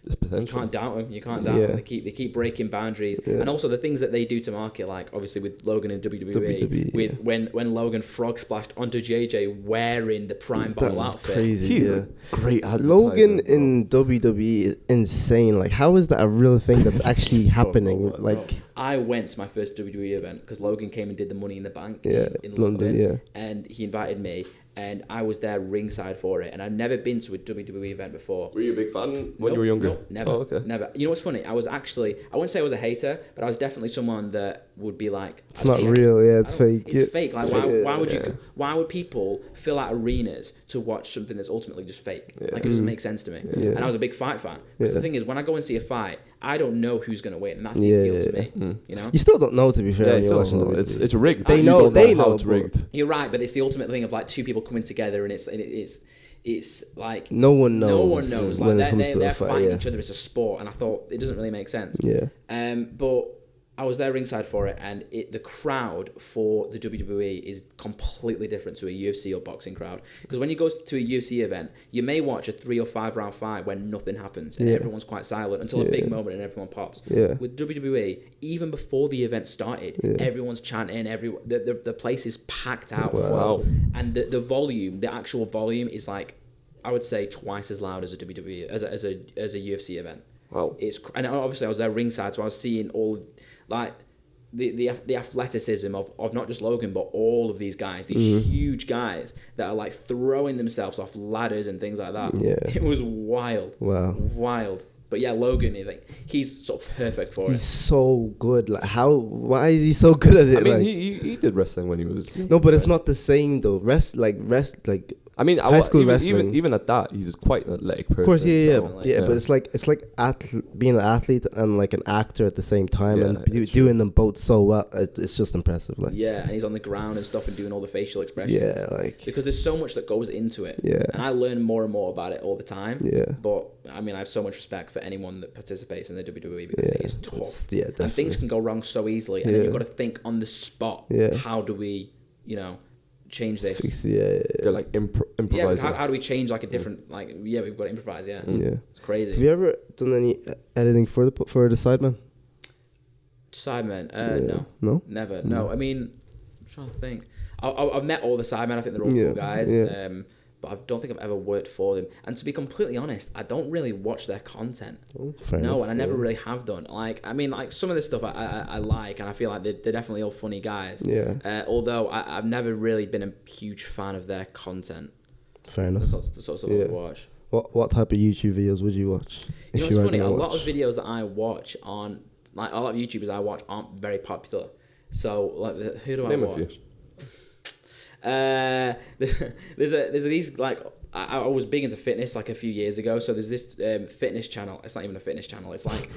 there's you potential. can't doubt them. You can't doubt Yeah. them. They keep breaking boundaries, Yeah. and also the things that they do to market, like obviously with Logan and WWE, WWE, with yeah. when Logan frog splashed onto JJ wearing the Prime That Bottle was outfit. crazy. He's Yeah. a great advertiser, Logan bro. in WWE is insane. Like, how is that a real thing that's actually happening? know. Like, I went to my first WWE event because Logan came and did the Money in the Bank Yeah, in London, yeah. and he invited me, and I was there ringside for it, and I'd never been to a WWE event before. Were you a big fan when Nope, you were younger? nope, never. Oh, okay. Never. You know what's funny? I wouldn't say I was a hater, but I was definitely someone that would be like, it's not real. Yeah, it's fake. It's Yeah. fake. Like, It's why, fake, why would yeah. why would people fill out arenas to watch something that's ultimately just fake? Yeah. Like, it doesn't make sense to me. Yeah. And I was a big fight fan. So Yeah. the thing is, when I go and see a fight, I don't know who's going to win, and that's the Yeah, appeal to yeah, me. You know? You still don't know, to be fair. Yeah, when it's, you're watching also, the it's rigged. They You know- don't they how know, it's but- rigged. You're right, but it's the ultimate thing of like two people coming together, and it's like No one knows. no one knows. when Like it comes to they're a fight. fighting Yeah. each other. It's a sport, and I thought it doesn't really make sense. Yeah. But I was there ringside for it, and the crowd for the WWE is completely different to a UFC or boxing crowd. Because when you go to a UFC event, you may watch a 3 or 5 round fight where nothing happens and Yeah. everyone's quite silent until a big moment and everyone pops. Yeah. With WWE, even before the event started, everyone's chanting. The place is packed out. Wow. Full, and the volume, the actual volume, is like, I would say twice as loud as a WWE as a UFC event. Wow. And obviously I was there ringside, so I was seeing all of, like the athleticism of not just Logan but all of these guys, these huge guys that are like throwing themselves off ladders and things like that. Yeah. It was wild. Wow. Wild. But yeah, Logan, he's sort of perfect for He's it. so good. Like, why is he so good at it? I mean, like, he did wrestling when he was. no, but it's not the same though. Rest. I mean, high school even, wrestling. even at that, he's quite an athletic person. Of course, yeah. so, Yeah, but it's like being an athlete and like an actor at the same time, Yeah, and it's doing them both so well. It's just impressive. Like, Yeah, and he's on the ground and stuff and doing all the facial expressions. yeah, like, Because there's so much that goes into it. Yeah. And I learn more and more about it all the time. Yeah. But I mean, I have so much respect for anyone that participates in the WWE because Yeah. it is tough. Yeah, And things definitely. can go wrong so easily. And then Yeah. you've got to think on the spot. Yeah. How do we, change this? Yeah. They're like Yeah, improvising. how do we change like a different, we've got to improvise, yeah. Yeah. It's crazy. Have you ever done any editing for the Sidemen? Sidemen, no. No? Never, no. I mean, I'm trying to think. I've met all the Sidemen, I think they're all Yeah, cool guys. yeah. But I don't think I've ever worked for them. And to be completely honest, I don't really watch their content. Fair No, enough. and I never really have done. Some of the stuff I like, and I feel like they're definitely all funny guys. Yeah. Although I've never really been a huge fan of their content. Fair enough. The sort of stuff I watch. What type of YouTube videos would you watch? You know, if it's were funny. A gonna lot of watch? videos that I watch on, like a lot of YouTubers I watch aren't very popular. So like, who do Name I a few. watch? There's these like I was big into fitness like a few years ago. So there's this fitness channel. It's not even a fitness channel. It's like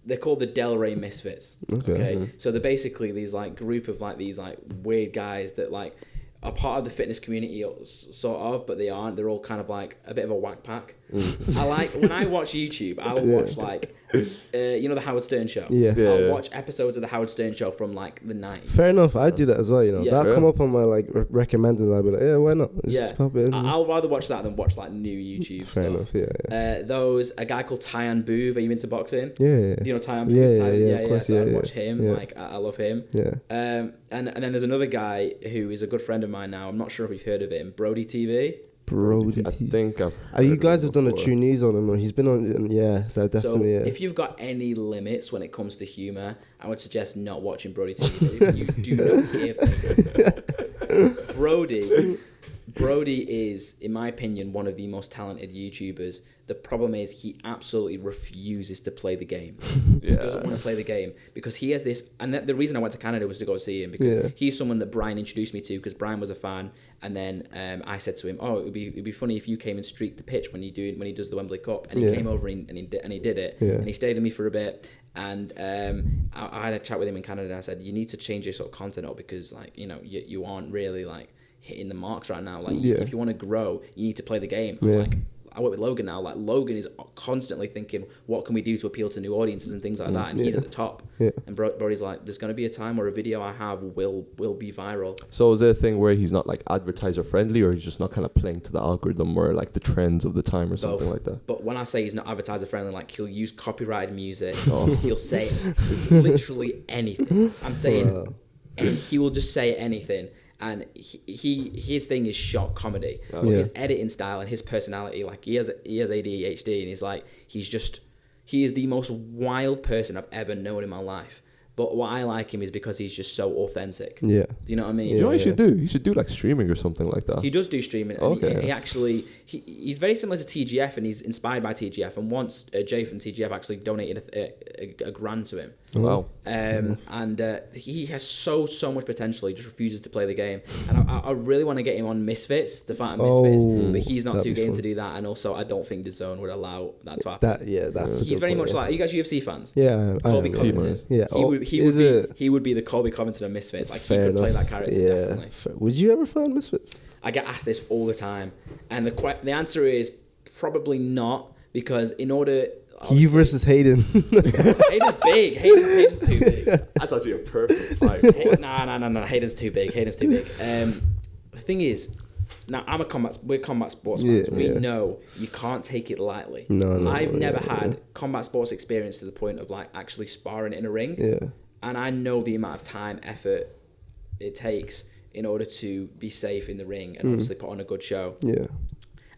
they're called the Delray Misfits. Okay. So they're basically these like group of like these like weird guys that like are part of the fitness community sort of, but they aren't. They're all kind of like a bit of a whack pack. I like when I watch YouTube, I'll watch like the Howard Stern show. Yeah. I'll watch episodes of the Howard Stern show from like the 90s. Fair enough. I do that as well. You know, Yeah. that'll Yeah. come up on my like recommended. And I'll be like, yeah, why not? Just pop it in. I'll rather watch that than watch like new YouTube Fair stuff. enough. Yeah. A guy called Tyan Booth. Are you into boxing? Yeah. You know Tyan Booth? Yeah, of course, So I yeah, watch him. yeah. Like I love him. Yeah. And then there's another guy who is a good friend of mine now. I'm not sure if you've heard of him. Brody TV. Brody. I think I've. You heard guys of have done a before. True News on him. He's been on. Yeah, that definitely. So Yeah. if you've got any limits when it comes to humor, I would suggest not watching Brody TV. You do not give Brody is, in my opinion, one of the most talented YouTubers. The problem is he absolutely refuses to play the game. He doesn't want to play the game because he has this. And the reason I went to Canada was to go see him because he's someone that Brian introduced me to because Brian was a fan. And then I said to him, "Oh, it'd be funny if you came and streaked the pitch when he does the Wembley Cup." And he came over and he did it. Yeah. And he stayed with me for a bit. And I had a chat with him in Canada. And I said, "You need to change your sort of content up because you aren't really like." hitting the marks right now. Like, Yeah. if you want to grow, you need to play the game. Yeah. Like, I work with Logan now. Like, Logan is constantly thinking, what can we do to appeal to new audiences and things like that. And he's at the top. Yeah. And Brody's like, there's going to be a time where a video I have will be viral. So is there a thing where he's not like advertiser friendly, or he's just not kind of playing to the algorithm or like the trends of the time or something like that? But when I say he's not advertiser friendly, like, he'll use copyrighted music. Oh. He'll say literally anything. I'm saying, and he will just say anything. And his thing is short comedy. But his editing style and his personality, like, he has ADHD, and he's like, he is the most wild person I've ever known in my life. But what I like him is because he's just so authentic. Yeah. Do you know what I mean? You know what you should do? You should do like streaming or something like that. He does do streaming. Okay. And he actually, he's very similar to TGF, and he's inspired by TGF. And once Jay from TGF actually donated a grand to him. Wow. And he has so much potential. He just refuses to play the game. And I really want to get him on Misfits to fight on Misfits, but he's not too game to do that. And also, I don't think the Zone would allow that to happen. That's. He's very much like, are you guys UFC fans? Yeah. Colby Covington. Yeah. He would be the Colby Covington of Misfits. Like, he could play that character definitely. Would you ever find Misfits? I get asked this all the time, and the answer is probably not, because in order. You versus Hayden. Hayden's big. Hayden's too big. That's actually a perfect fight. No. Hayden's too big. The thing is, now we're combat sports fans. We know you can't take it lightly. No, I've never had combat sports experience to the point of like actually sparring in a ring. Yeah. And I know the amount of time, effort it takes in order to be safe in the ring and obviously put on a good show. Yeah.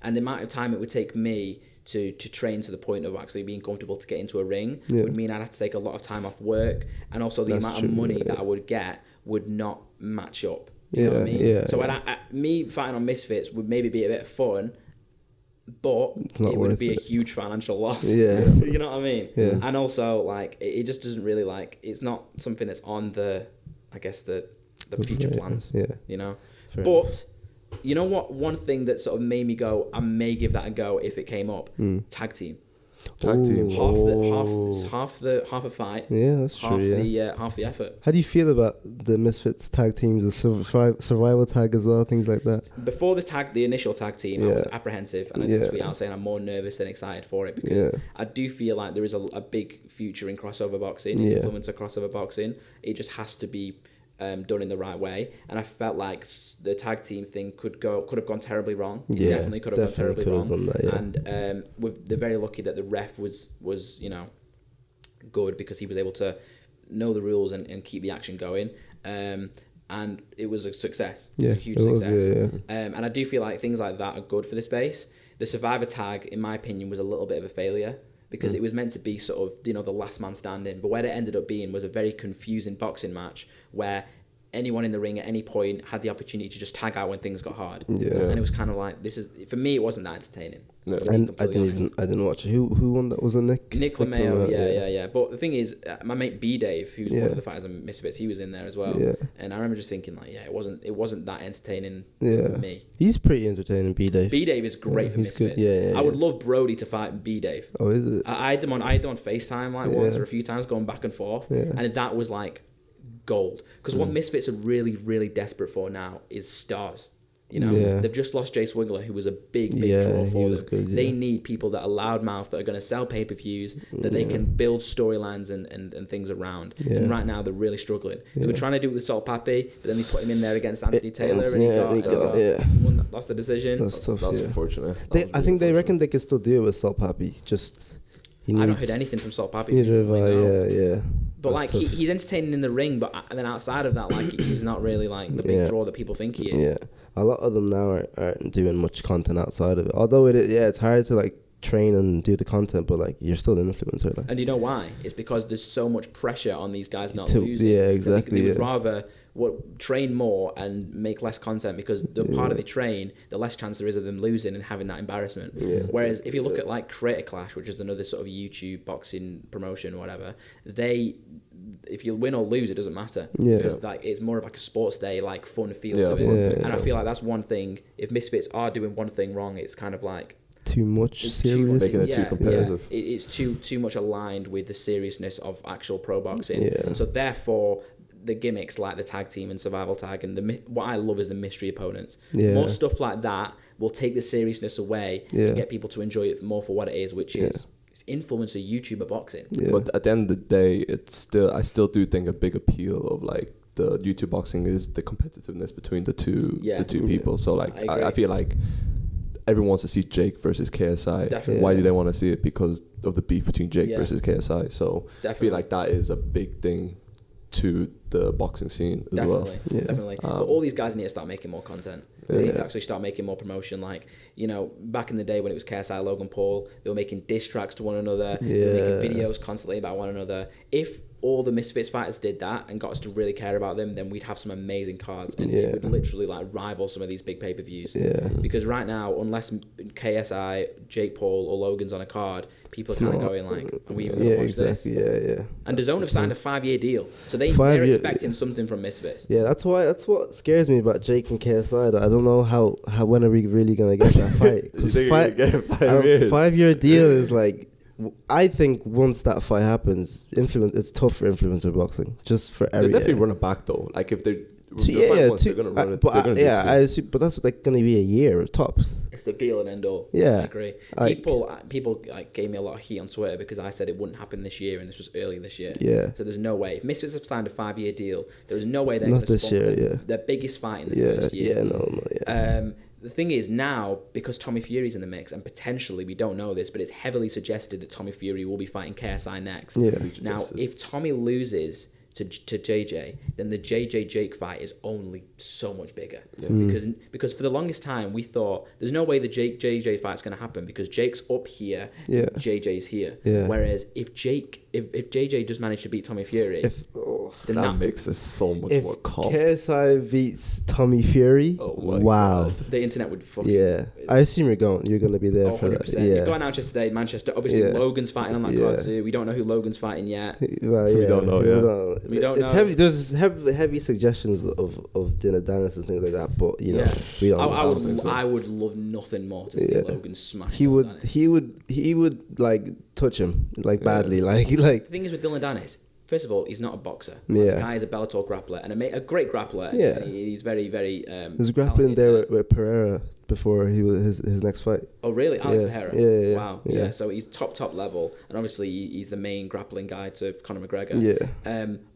And the amount of time it would take me to train to the point of actually being comfortable to get into a ring would mean I'd have to take a lot of time off work, and also the amount of money that I would get would not match up. You know what I mean? Yeah. So me fighting on Misfits would maybe be a bit of fun, but it would be a huge financial loss. Yeah. You know what I mean? Yeah. And also, like, it just doesn't really, like, it's not something that's on the future plans. Yeah. You know? Fair But you know what? One thing that sort of made me go, I may give that a go if it came up. Tag team. Tag team. Half a fight. Yeah, that's true. Half the effort. How do you feel about the Misfits tag teams, the survival tag as well, things like that? Before the initial tag team, I was apprehensive, and I did tweet out saying I'm more nervous than excited for it, because I do feel like there is a big future in crossover boxing, influencer crossover boxing. It just has to be done in the right way, and I felt like the tag team thing could have gone terribly wrong. It definitely could have gone terribly wrong. And they're very lucky that the ref was good, because he was able to know the rules and keep the action going. And it was a success, a huge success. And I do feel like things like that are good for the space. The Survivor tag, in my opinion, was a little bit of a failure, because it was meant to be sort of, the last man standing. But what it ended up being was a very confusing boxing match where anyone in the ring at any point had the opportunity to just tag out when things got hard. Yeah. And it was kind of like, for me, it wasn't that entertaining. No. And I didn't watch it. Who won that? Was it Nick? Nick LeMayo, yeah. But the thing is, my mate B-Dave, who's one of the fighters in Misfits, he was in there as well. Yeah. And I remember just thinking, like, it wasn't that entertaining for me. He's pretty entertaining, B-Dave. B-Dave is great for Misfits. Good. I would love Brody to fight B-Dave. Oh, is it? I had them on FaceTime once or a few times, going back and forth, and that was like gold. Because what Misfits are really, really desperate for now is stars. They've just lost Jay Swingler, who was a big draw for them. Good, They need people that are loudmouth, that are going to sell pay-per-views, that they can build storylines and things around. And right now, they're really struggling. They were trying to do it with Salt Papi, but then they put him in there against Anthony Taylor, and he lost the decision. That's tough. That's unfortunate. I think they reckon they can still do it with Salt Papi. I haven't heard anything from Salt Papi recently. But like, he's entertaining in the ring, but and then outside of that, like, he's not really like the big draw that people think he is. Yeah, a lot of them now aren't doing much content outside of it. Although it's hard to like train and do the content, but like, you're still an influencer. Like. And you know why? It's because there's so much pressure on these guys not losing. Yeah, exactly. They would rather train more and make less content, because the harder they train, the less chance there is of them losing and having that embarrassment. Whereas if you look at like Creator Clash, which is another sort of YouTube boxing promotion or whatever, if you win or lose, it doesn't matter, because like, it's more of like a sports day, like fun feel to it. And I feel like that's one thing. If Misfits are doing one thing wrong, it's kind of like too much serious, making it too competitive. It's too much aligned with the seriousness of actual pro boxing. So therefore, the gimmicks like the tag team and survival tag, and what I love is the mystery opponents. Yeah. More stuff like that will take the seriousness away Yeah. and get people to enjoy it more for what it is, which is it's influencer YouTuber boxing. Yeah. But at the end of the day, I still do think a big appeal of like the YouTube boxing is the competitiveness between the two people. So like I feel like everyone wants to see Jake versus KSI. Definitely. Why do they want to see it? Because of the beef between Jake Yeah. versus KSI. So Definitely. I feel like that is a big thing to the boxing scene as well. Definitely. But all these guys need to start making more content. They need to actually start making more promotion. Like, you know, back in the day when it was KSI, Logan Paul, they were making diss tracks to one another. They were making videos constantly about one another. If all the Misfits fighters did that and got us to really care about them, then we'd have some amazing cards, and it would literally like rival some of these big pay-per-views. Because right now, unless KSI, Jake Paul, or Logan's on a card, people are kind of going like, "Are we even gonna watch this?" And DAZN have signed a 5-year deal, so they're expecting something from Misfits. Yeah, that's what scares me about Jake and KSI. Though. I don't know how when are we really gonna get that fight? 'Cause 5-year deal is like. I think once that fight happens, it's tough for influencer boxing. Just for every. They're definitely running back though. Like if they're they're gonna run it. I assume, but that's like going to be a year tops. It's the be all and end all. Yeah, I agree. People like gave me a lot of heat on Twitter because I said it wouldn't happen this year, and this was early this year. Yeah. So there's no way. If Misfits have signed a 5-year deal, there is no way they're Not going to this year. Yeah. their biggest fight in the first year. The thing is now, because Tommy Fury's in the mix, and potentially, we don't know this, but it's heavily suggested that Tommy Fury will be fighting KSI next. Yeah. Now, if Tommy loses to JJ, then the JJ Jake fight is only so much bigger. Because for the longest time, we thought, there's no way the JJ fight's going to happen, because Jake's up here, JJ's here. Whereas if JJ does manage to beat Tommy Fury, then that makes it so much more calm. If KSI beats Tommy Fury, wow. The internet would fucking... I assume you're going to be there for 100%. that. You're going out just today, Manchester. Obviously, Logan's fighting on that card too. We don't know who Logan's fighting yet. Well, we don't know, We don't know. It's heavy. There's heavy suggestions of Dinner Dennis and things like that, but you know, we don't. I would love nothing more to see Logan smash. He would like touch him like badly, like. The thing is with Dylan Dennis, first of all, he's not a boxer. The guy is a Bellator grappler and a great grappler. Yeah, he's very, very. He was grappling there with Pereira before he was his next fight. Oh really, Alex Pereira? Yeah. Wow. Yeah. So he's top level, and obviously he's the main grappling guy to Conor McGregor. Yeah.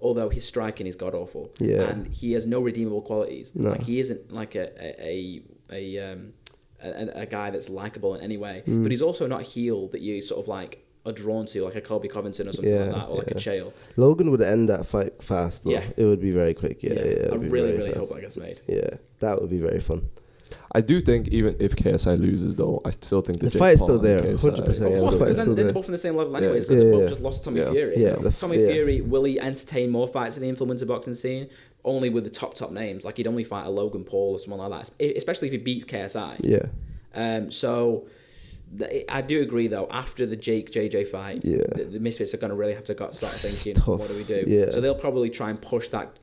Although his striking is god awful. Yeah. And he has no redeemable qualities. No. Like he isn't like a guy that's likable in any way, but he's also not a heel that you sort of like are drawn to, like a Colby Covington or something like that, or like a Chael. Logan would end that fight fast though. It would be very quick. I really hope that gets made. Yeah, that would be very fun. I do think even if KSI loses though, I still think the fight's still there, 100%. Because then they're both on the same level anyways, because they both just lost Tommy Fury. Tommy Fury, will he entertain more fights in the influencer boxing scene? Only with the top names. Like he'd only fight a Logan Paul or someone like that, especially if he beats KSI. So I do agree though, after the Jake JJ fight, the Misfits are going to really have to start thinking, what do we do? So they'll probably try and push that.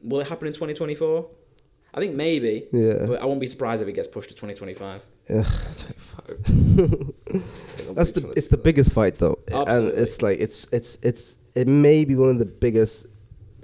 Will it happen in 2024? I think maybe, but I won't be surprised if it gets pushed to 2025. It's the biggest fight though. Absolutely. And it's like it may be one of the biggest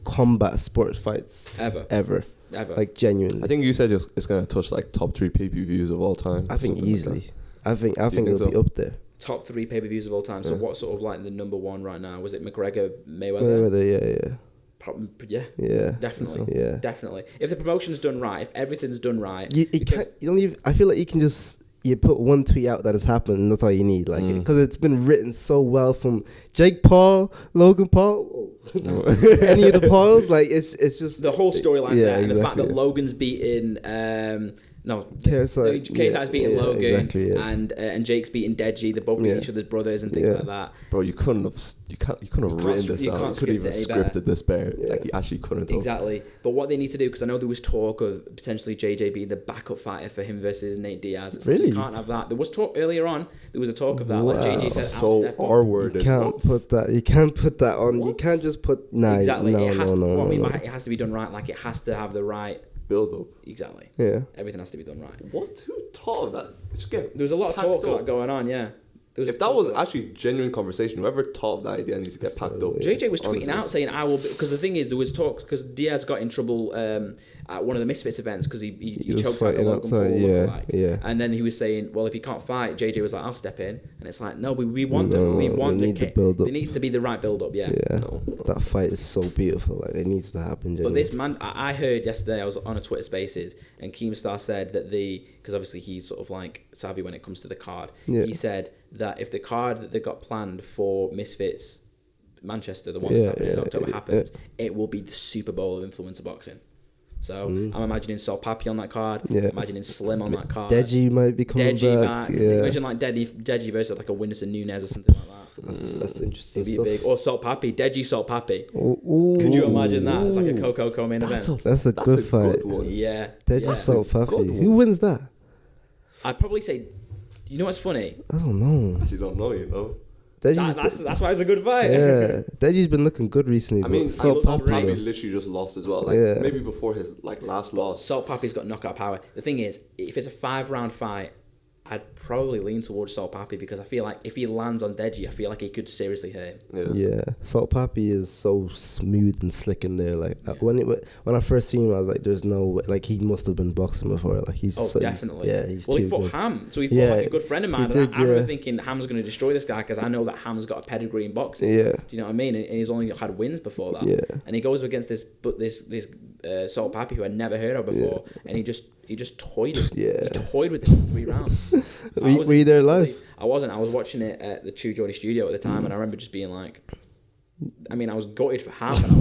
combat sports fights ever. Like genuinely. I think you said it's going to touch like top 3 pay-per-views of all time. I think eprobably. I think it'll be up there. Top 3 pay-per-views of all time. So what sort of like the number one right now? Was it McGregor, Mayweather? Definitely. Yeah. Definitely. If the promotion's done right, if everything's done right, I feel like you can just put one tweet out that has happened, and that's all you need. Like because it's been written so well from Jake Paul, Logan Paul, any of the Pauls. Like it's just the whole storyline there, and the fact that Logan's beaten. KSI's beating Logan, and Jake's beating Deji. They're both beating each other's brothers and things like that. Bro, you couldn't have written this out. You couldn't even scripted this better. Like you actually couldn't have. Exactly. But what they need to do, because I know there was talk of potentially JJ being the backup fighter for him versus Nate Diaz. It's really? Like, you can't have that. There was talk earlier on. There was a talk of that. Wow. Like JJ said, so R-worded. You can't put that on. What? You can't just put exactly. No, it has to be done right. Like it has to have the right build up. Exactly. Yeah. Everything has to be done right. What? Who thought of that? There was a lot of talk of that going on, If that was actually genuine conversation, whoever thought of that idea needs to get packed up. JJ was tweeting honestly. out saying, "I will," because the thing is, there was talks because Diaz got in trouble at one of the Misfits events because he was choked out the fighting Logan Paul outside, lookalike. yeah. And then he was saying, "Well, if he can't fight," JJ was like, "I'll step in," and it's like, no, we want No, we want we need the build up. It needs to be the right build up, yeah. Yeah, No. that fight is so beautiful. Like it needs to happen. But genuinely. this man, I heard yesterday, I was on a Twitter Spaces, and Keemstar said that because obviously he's sort of like savvy when it comes to the card. Yeah. He said that if the card that they got planned for Misfits Manchester, the one that's happening in October, happens, it will be the Super Bowl of influencer boxing. So I'm imagining Sol Papi on that card. Yeah. Imagining Slim on that card. Deji might be coming back. Yeah. Imagine like Deji versus like a Whindersson Nunez or something like that. That's interesting It'd be stuff. big. Or Salt Papi, Deji Salt Papi. Ooh. Could you imagine that? It's like a Coco co-main event. That's a good fight. one. Yeah. Deji yeah. Salt Good Papi. one. Who wins that? I'd probably say, you know what's funny? I don't know. Actually, don't know, you know. That's why it's a good fight. Yeah, Deji's been looking good recently. I mean, but Salt Salt Papi. Papi literally just lost as well. Like Yeah. maybe before his like last loss. Salt Papi's got knockout power. The thing is, if it's a 5-round fight, I'd probably lean towards Salt Papi because I feel like if he lands on Deji, I feel like he could seriously hurt him. Yeah, Salt Papi is so smooth and slick in there. Like when I first seen him, I was like, "There's no way." Like he must have been boxing before. Like he's Definitely. He's well, too he fought good. Ham, so he fought like a good friend of mine. he And did, I remember thinking Ham's going to destroy this guy because I know that Ham's got a pedigree in boxing. Yeah. Do you know what I mean? And he's only had wins before that. Yeah. And he goes against this Salt Papi who I'd never heard of before, and he just toyed him. Yeah. He toyed with him for 3 rounds. Were you there live? I wasn't. I was watching it at the Geordie studio at the time, and I remember just being like, I mean, I was gutted for Ham, and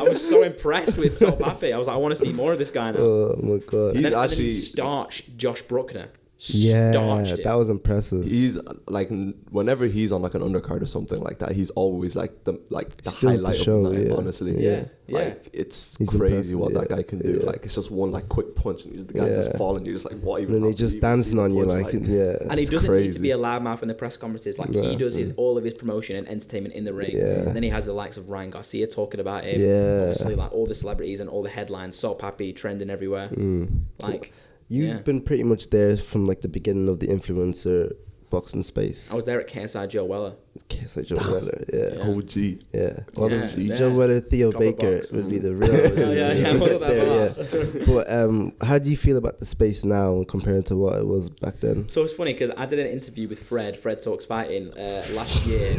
I was so impressed with Salt Papi. I was like, I want to see more of this guy now. Oh my god! He's and then actually he starched Josh Bruckner. Yeah, Starched him. that was impressive. He's like whenever he's on like an undercard or something like that, he's always like the Steals the highlight show, of the night. yeah. Honestly, Yeah. Like it's He's crazy impressive, what that yeah. guy can do. Yeah. Like it's just one like quick punch and the guy's just falling. You're just like, what even? And then he just dancing on you like yeah. And he It's doesn't need to crazy. be a loudmouth in the press conferences. Like he does all of his promotion and entertainment in the ring. Yeah. And then he has the likes of Ryan Garcia talking about him. Yeah. Obviously, like all the celebrities and all the headlines. Salt Papi trending everywhere. Like You've been pretty much there from like the beginning of the influencer boxing space. I was there at KSI Joe Weller. Case like Joe Weller, yeah. OG. Yeah, well, Yeah, Joe yeah. Weller, Theo Copper Baker box. would be the real. Yeah, wasn't that bad. But how do you feel about the space now compared to what it was back then? So it's funny because I did an interview with Fred Talks Fighting, last year.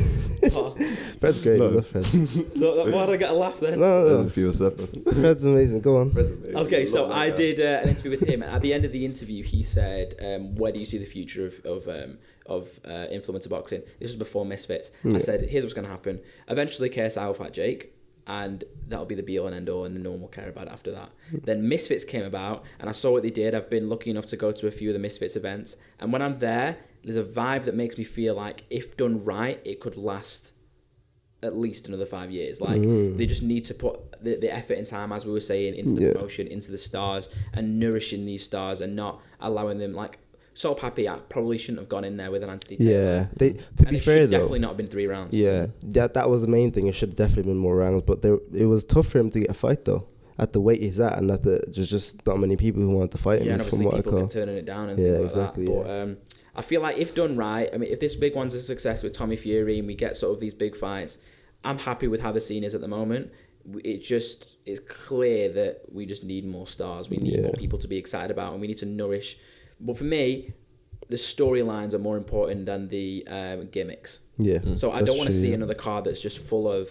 Fred's great. No. I love Fred. Why did I get a laugh then? No, Just give us separate. Fred's amazing. Go on. Fred's amazing. Okay, so Love that I guy. did an interview with him, and at the end of the interview, he said, "Where do you see the future of influencer boxing?" This was before Misfits. I said, "Here's what's going to happen. Eventually, KSI will fight Jake, and that'll be the be all and end all, and no one will care about it after that." Then Misfits came about, and I saw what they did. I've been lucky enough to go to a few of the Misfits events, and when I'm there, there's a vibe that makes me feel like if done right, it could last at least another 5 years. Like they just need to put the effort and time, as we were saying, into the promotion, into the stars, and nourishing these stars, and not allowing them like Salt Papi. I probably shouldn't have gone in there with an Anthony Taylor. Yeah, to And be it fair should though, definitely not have been 3 rounds. yeah, that was the main thing. It should have definitely been more rounds, but it was tough for him to get a fight though. At the weight he's at, and there's just not many people who want to fight him. Yeah, and from obviously what I people call. kept turning it down and Yeah, things exactly, like that. But I feel like if done right, I mean, if this big one's a success with Tommy Fury and we get sort of these big fights, I'm happy with how the scene is at the moment. It's clear that we just need more stars. We need more people to be excited about, and we need to nourish. But for me, the storylines are more important than the gimmicks. Yeah. So I that's don't want to true, see yeah. another card that's just full of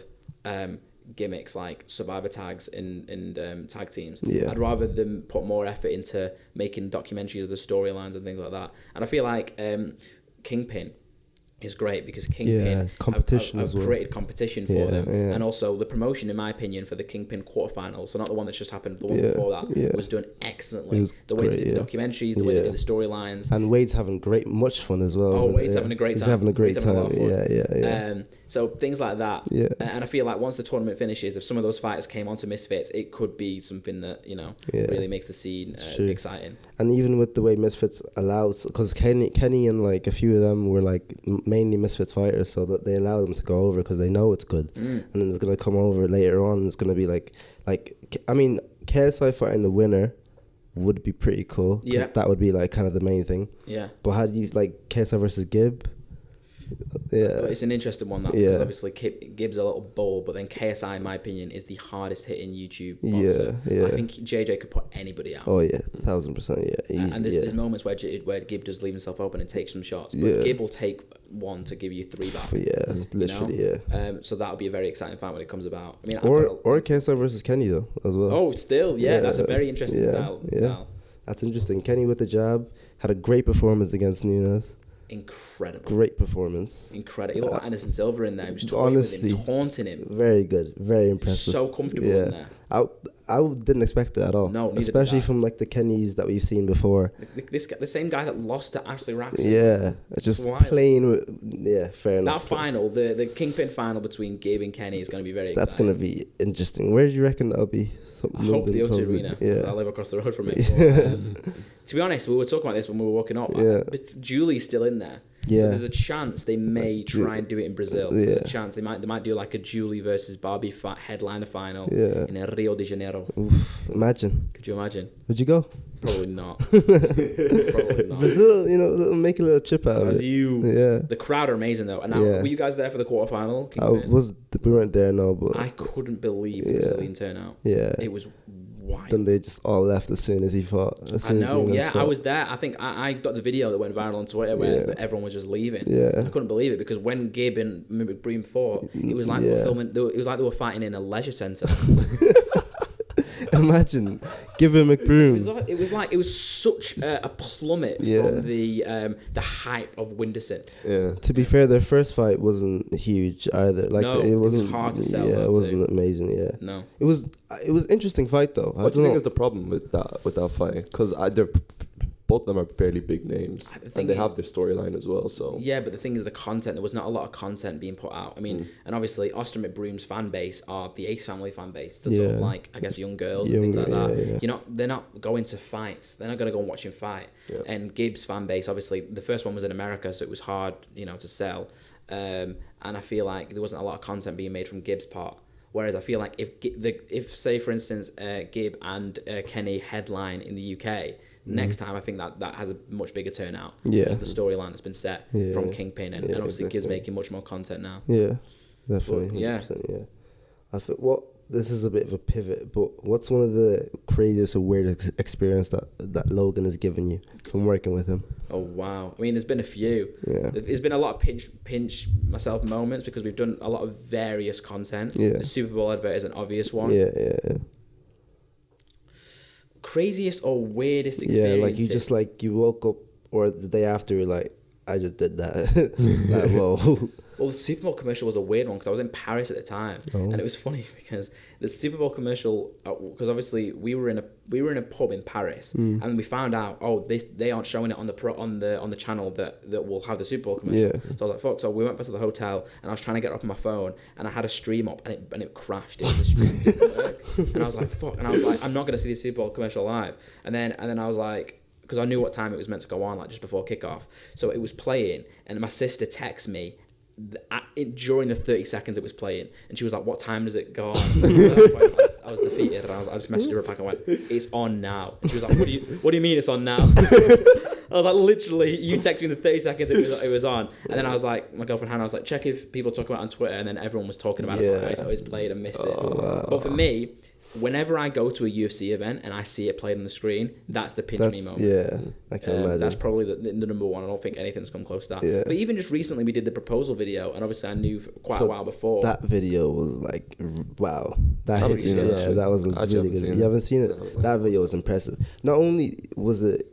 gimmicks like survivor tags and tag teams. Yeah. I'd rather them put more effort into making documentaries of the storylines and things like that. And I feel like Kingpin is great because Kingpin competition have as well. created competition for Yeah, them, yeah. and also the promotion, in my opinion, for the Kingpin quarterfinals, so not the one that's just happened, the one before that was done excellently. It was The way they great, did the yeah. documentaries, the way they did the storylines. And Wade's having much fun as well. Oh, Wade's having a great time. He's having a great Wade's having a time. lot of fun. Yeah. So things like that. Yeah. And I feel like once the tournament finishes, if some of those fighters came onto Misfits, it could be something that really makes the scene exciting. And even with the way Misfits allows, because Kenny and like a few of them were like mainly Misfits fighters, so that they allow them to go over because they know it's good, and then it's gonna come over later on. It's gonna be like I mean, KSI fighting the winner would be pretty cool. 'Cause that would be like kind of the main thing. Yeah. But how do you like KSI versus Gibb? Yeah. It's an interesting one, that, because obviously Gibbs a little bold, but then KSI, in my opinion, is the hardest hitting YouTube boxer. Yeah. I think JJ could put anybody out. Oh yeah, 1,000%. Yeah, easy, and there's moments where Gibb does leave himself open and take some shots, but Gibb will take one to give you 3 back. Yeah, literally. Yeah. So that'll be a very exciting fight when it comes about. I mean, or KSI versus Kenny though as well. Oh, still, that's a very interesting style. That's interesting. Kenny with the jab had a great performance against Nunes. Incredible. Great performance. Incredible. He looked like Anderson Silva in there. He was taunting him. Very good. Very impressive. So comfortable in there. I didn't expect it at all. No, especially from like the Kennys that we've seen before. The same guy that lost to Ashley Raxon. Yeah, just playing with. Fair enough. That final, the Kingpin final between Gabe and Kenny is going to be very exciting. That's going to be interesting. Where do you reckon that'll be? I hope the O2 Arena. Yeah. I live across the road from it. But, to be honest, we were talking about this when we were walking up. But Julie's still in there. Yeah. So there's a chance they may try and do it in Brazil. Yeah. There's a chance they might do like a Julie versus Barbie headliner final in Rio de Janeiro. Oof, imagine. Could you imagine? Would you go? Probably not. Probably not. Brazil, make a little chip out of it. Yeah. The crowd are amazing though. And now, were you guys there for the quarterfinal? We weren't there, no, but I couldn't believe the Brazilian turnout. Yeah. It was wild. Then they just all left as soon as he fought. I know, I was there. I think I got the video that went viral on Twitter where everyone was just leaving. Yeah. I couldn't believe it because when Gabe and McBroom fought, it was like they were filming. It was like they were fighting in a leisure centre. Imagine giving McBroom. It was such a plummet from the hype of Winderson. Yeah. To be fair, their first fight wasn't huge either. It was hard to sell. Yeah, it wasn't amazing. Yeah. No. It was interesting fight though. What do you think is the problem with that fight? Because both of them are fairly big names, and they have their storyline as well. So yeah, but the thing is, the content. There was not a lot of content being put out. I mean, and obviously, Austin McBroom's fan base are the Ace Family fan base. They're sort of like, I guess, young girls and things like that. Yeah. They're not going to fights. They're not going to go and watch him fight. Yeah. And Gibbs' fan base, obviously, the first one was in America, so it was hard, to sell. And I feel like there wasn't a lot of content being made from Gibbs' part. Whereas I feel like if say for instance, Gibb and Kenny headline in the UK. Next time, I think that has a much bigger turnout. Yeah. Because the storyline that's been set from Kingpin, and obviously Gibbs making much more content now. Yeah, definitely. But, yeah. I think this is a bit of a pivot, but what's one of the craziest or weirdest experience that Logan has given you from working with him? Oh wow! I mean, there's been a few. Yeah. There's been a lot of pinch myself moments because we've done a lot of various content. Yeah. The Superbowl advert is an obvious one. Yeah. Craziest or weirdest experience? Yeah, you woke up or the day after, you're like, I just did that. Like, whoa. Well, the Super Bowl commercial was a weird one because I was in Paris at the time, and it was funny because the Super Bowl commercial, because obviously we were in a pub in Paris, and we found out they aren't showing it on the channel that will have the Super Bowl commercial. Yeah. So I was like, fuck. So we went back to the hotel, and I was trying to get up on my phone, and I had a stream up, and it crashed. The stream didn't work, and I was like, fuck. And I was like, I'm not gonna see the Super Bowl commercial live. And then I was like, because I knew what time it was meant to go on, like just before kickoff. So it was playing, and my sister texted me during the 30 seconds it was playing, and she was like, what time does it go on? I was defeated, and I just messaged her back and went, it's on now. And she was like, what do you mean it's on now? I was like, literally, you texted me in the 30 seconds it was on. And then I was like, my girlfriend Hannah, I was like, check if people talk about it on Twitter, and then everyone was talking about it. So I always played and missed it. But for me, whenever I go to a UFC event and I see it played on the screen, that's the pinch me moment. Yeah, I can imagine. That's probably the number one. I don't think anything's come close to that. Yeah. But even just recently, we did the proposal video, and obviously I knew quite a while before. That video was like, wow. That was really good. You haven't seen it? That video was impressive. Not only was it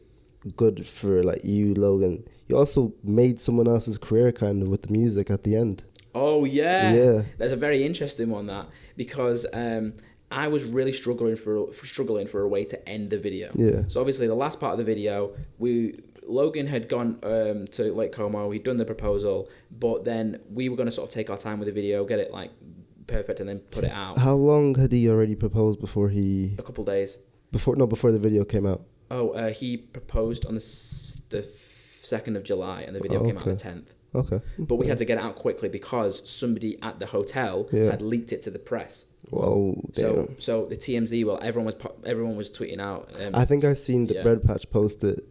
good for like you, Logan, you also made someone else's career kind of with the music at the end. Oh yeah. That's a very interesting one, that, because I was really struggling for a way to end the video. Yeah. So obviously the last part of the video, Logan had gone to Lake Como. He'd done the proposal, but then we were going to sort of take our time with the video, get it like perfect, and then put it out. How long had he already proposed before he? A couple of days. Before the video came out. Oh, he proposed on the 2nd of July, and the video came out on the 10th. Okay. But we had to get it out quickly because somebody at the hotel had leaked it to the press. Whoa! Damn. So the TMZ, everyone was tweeting out. I think I seen the Bread Patch post it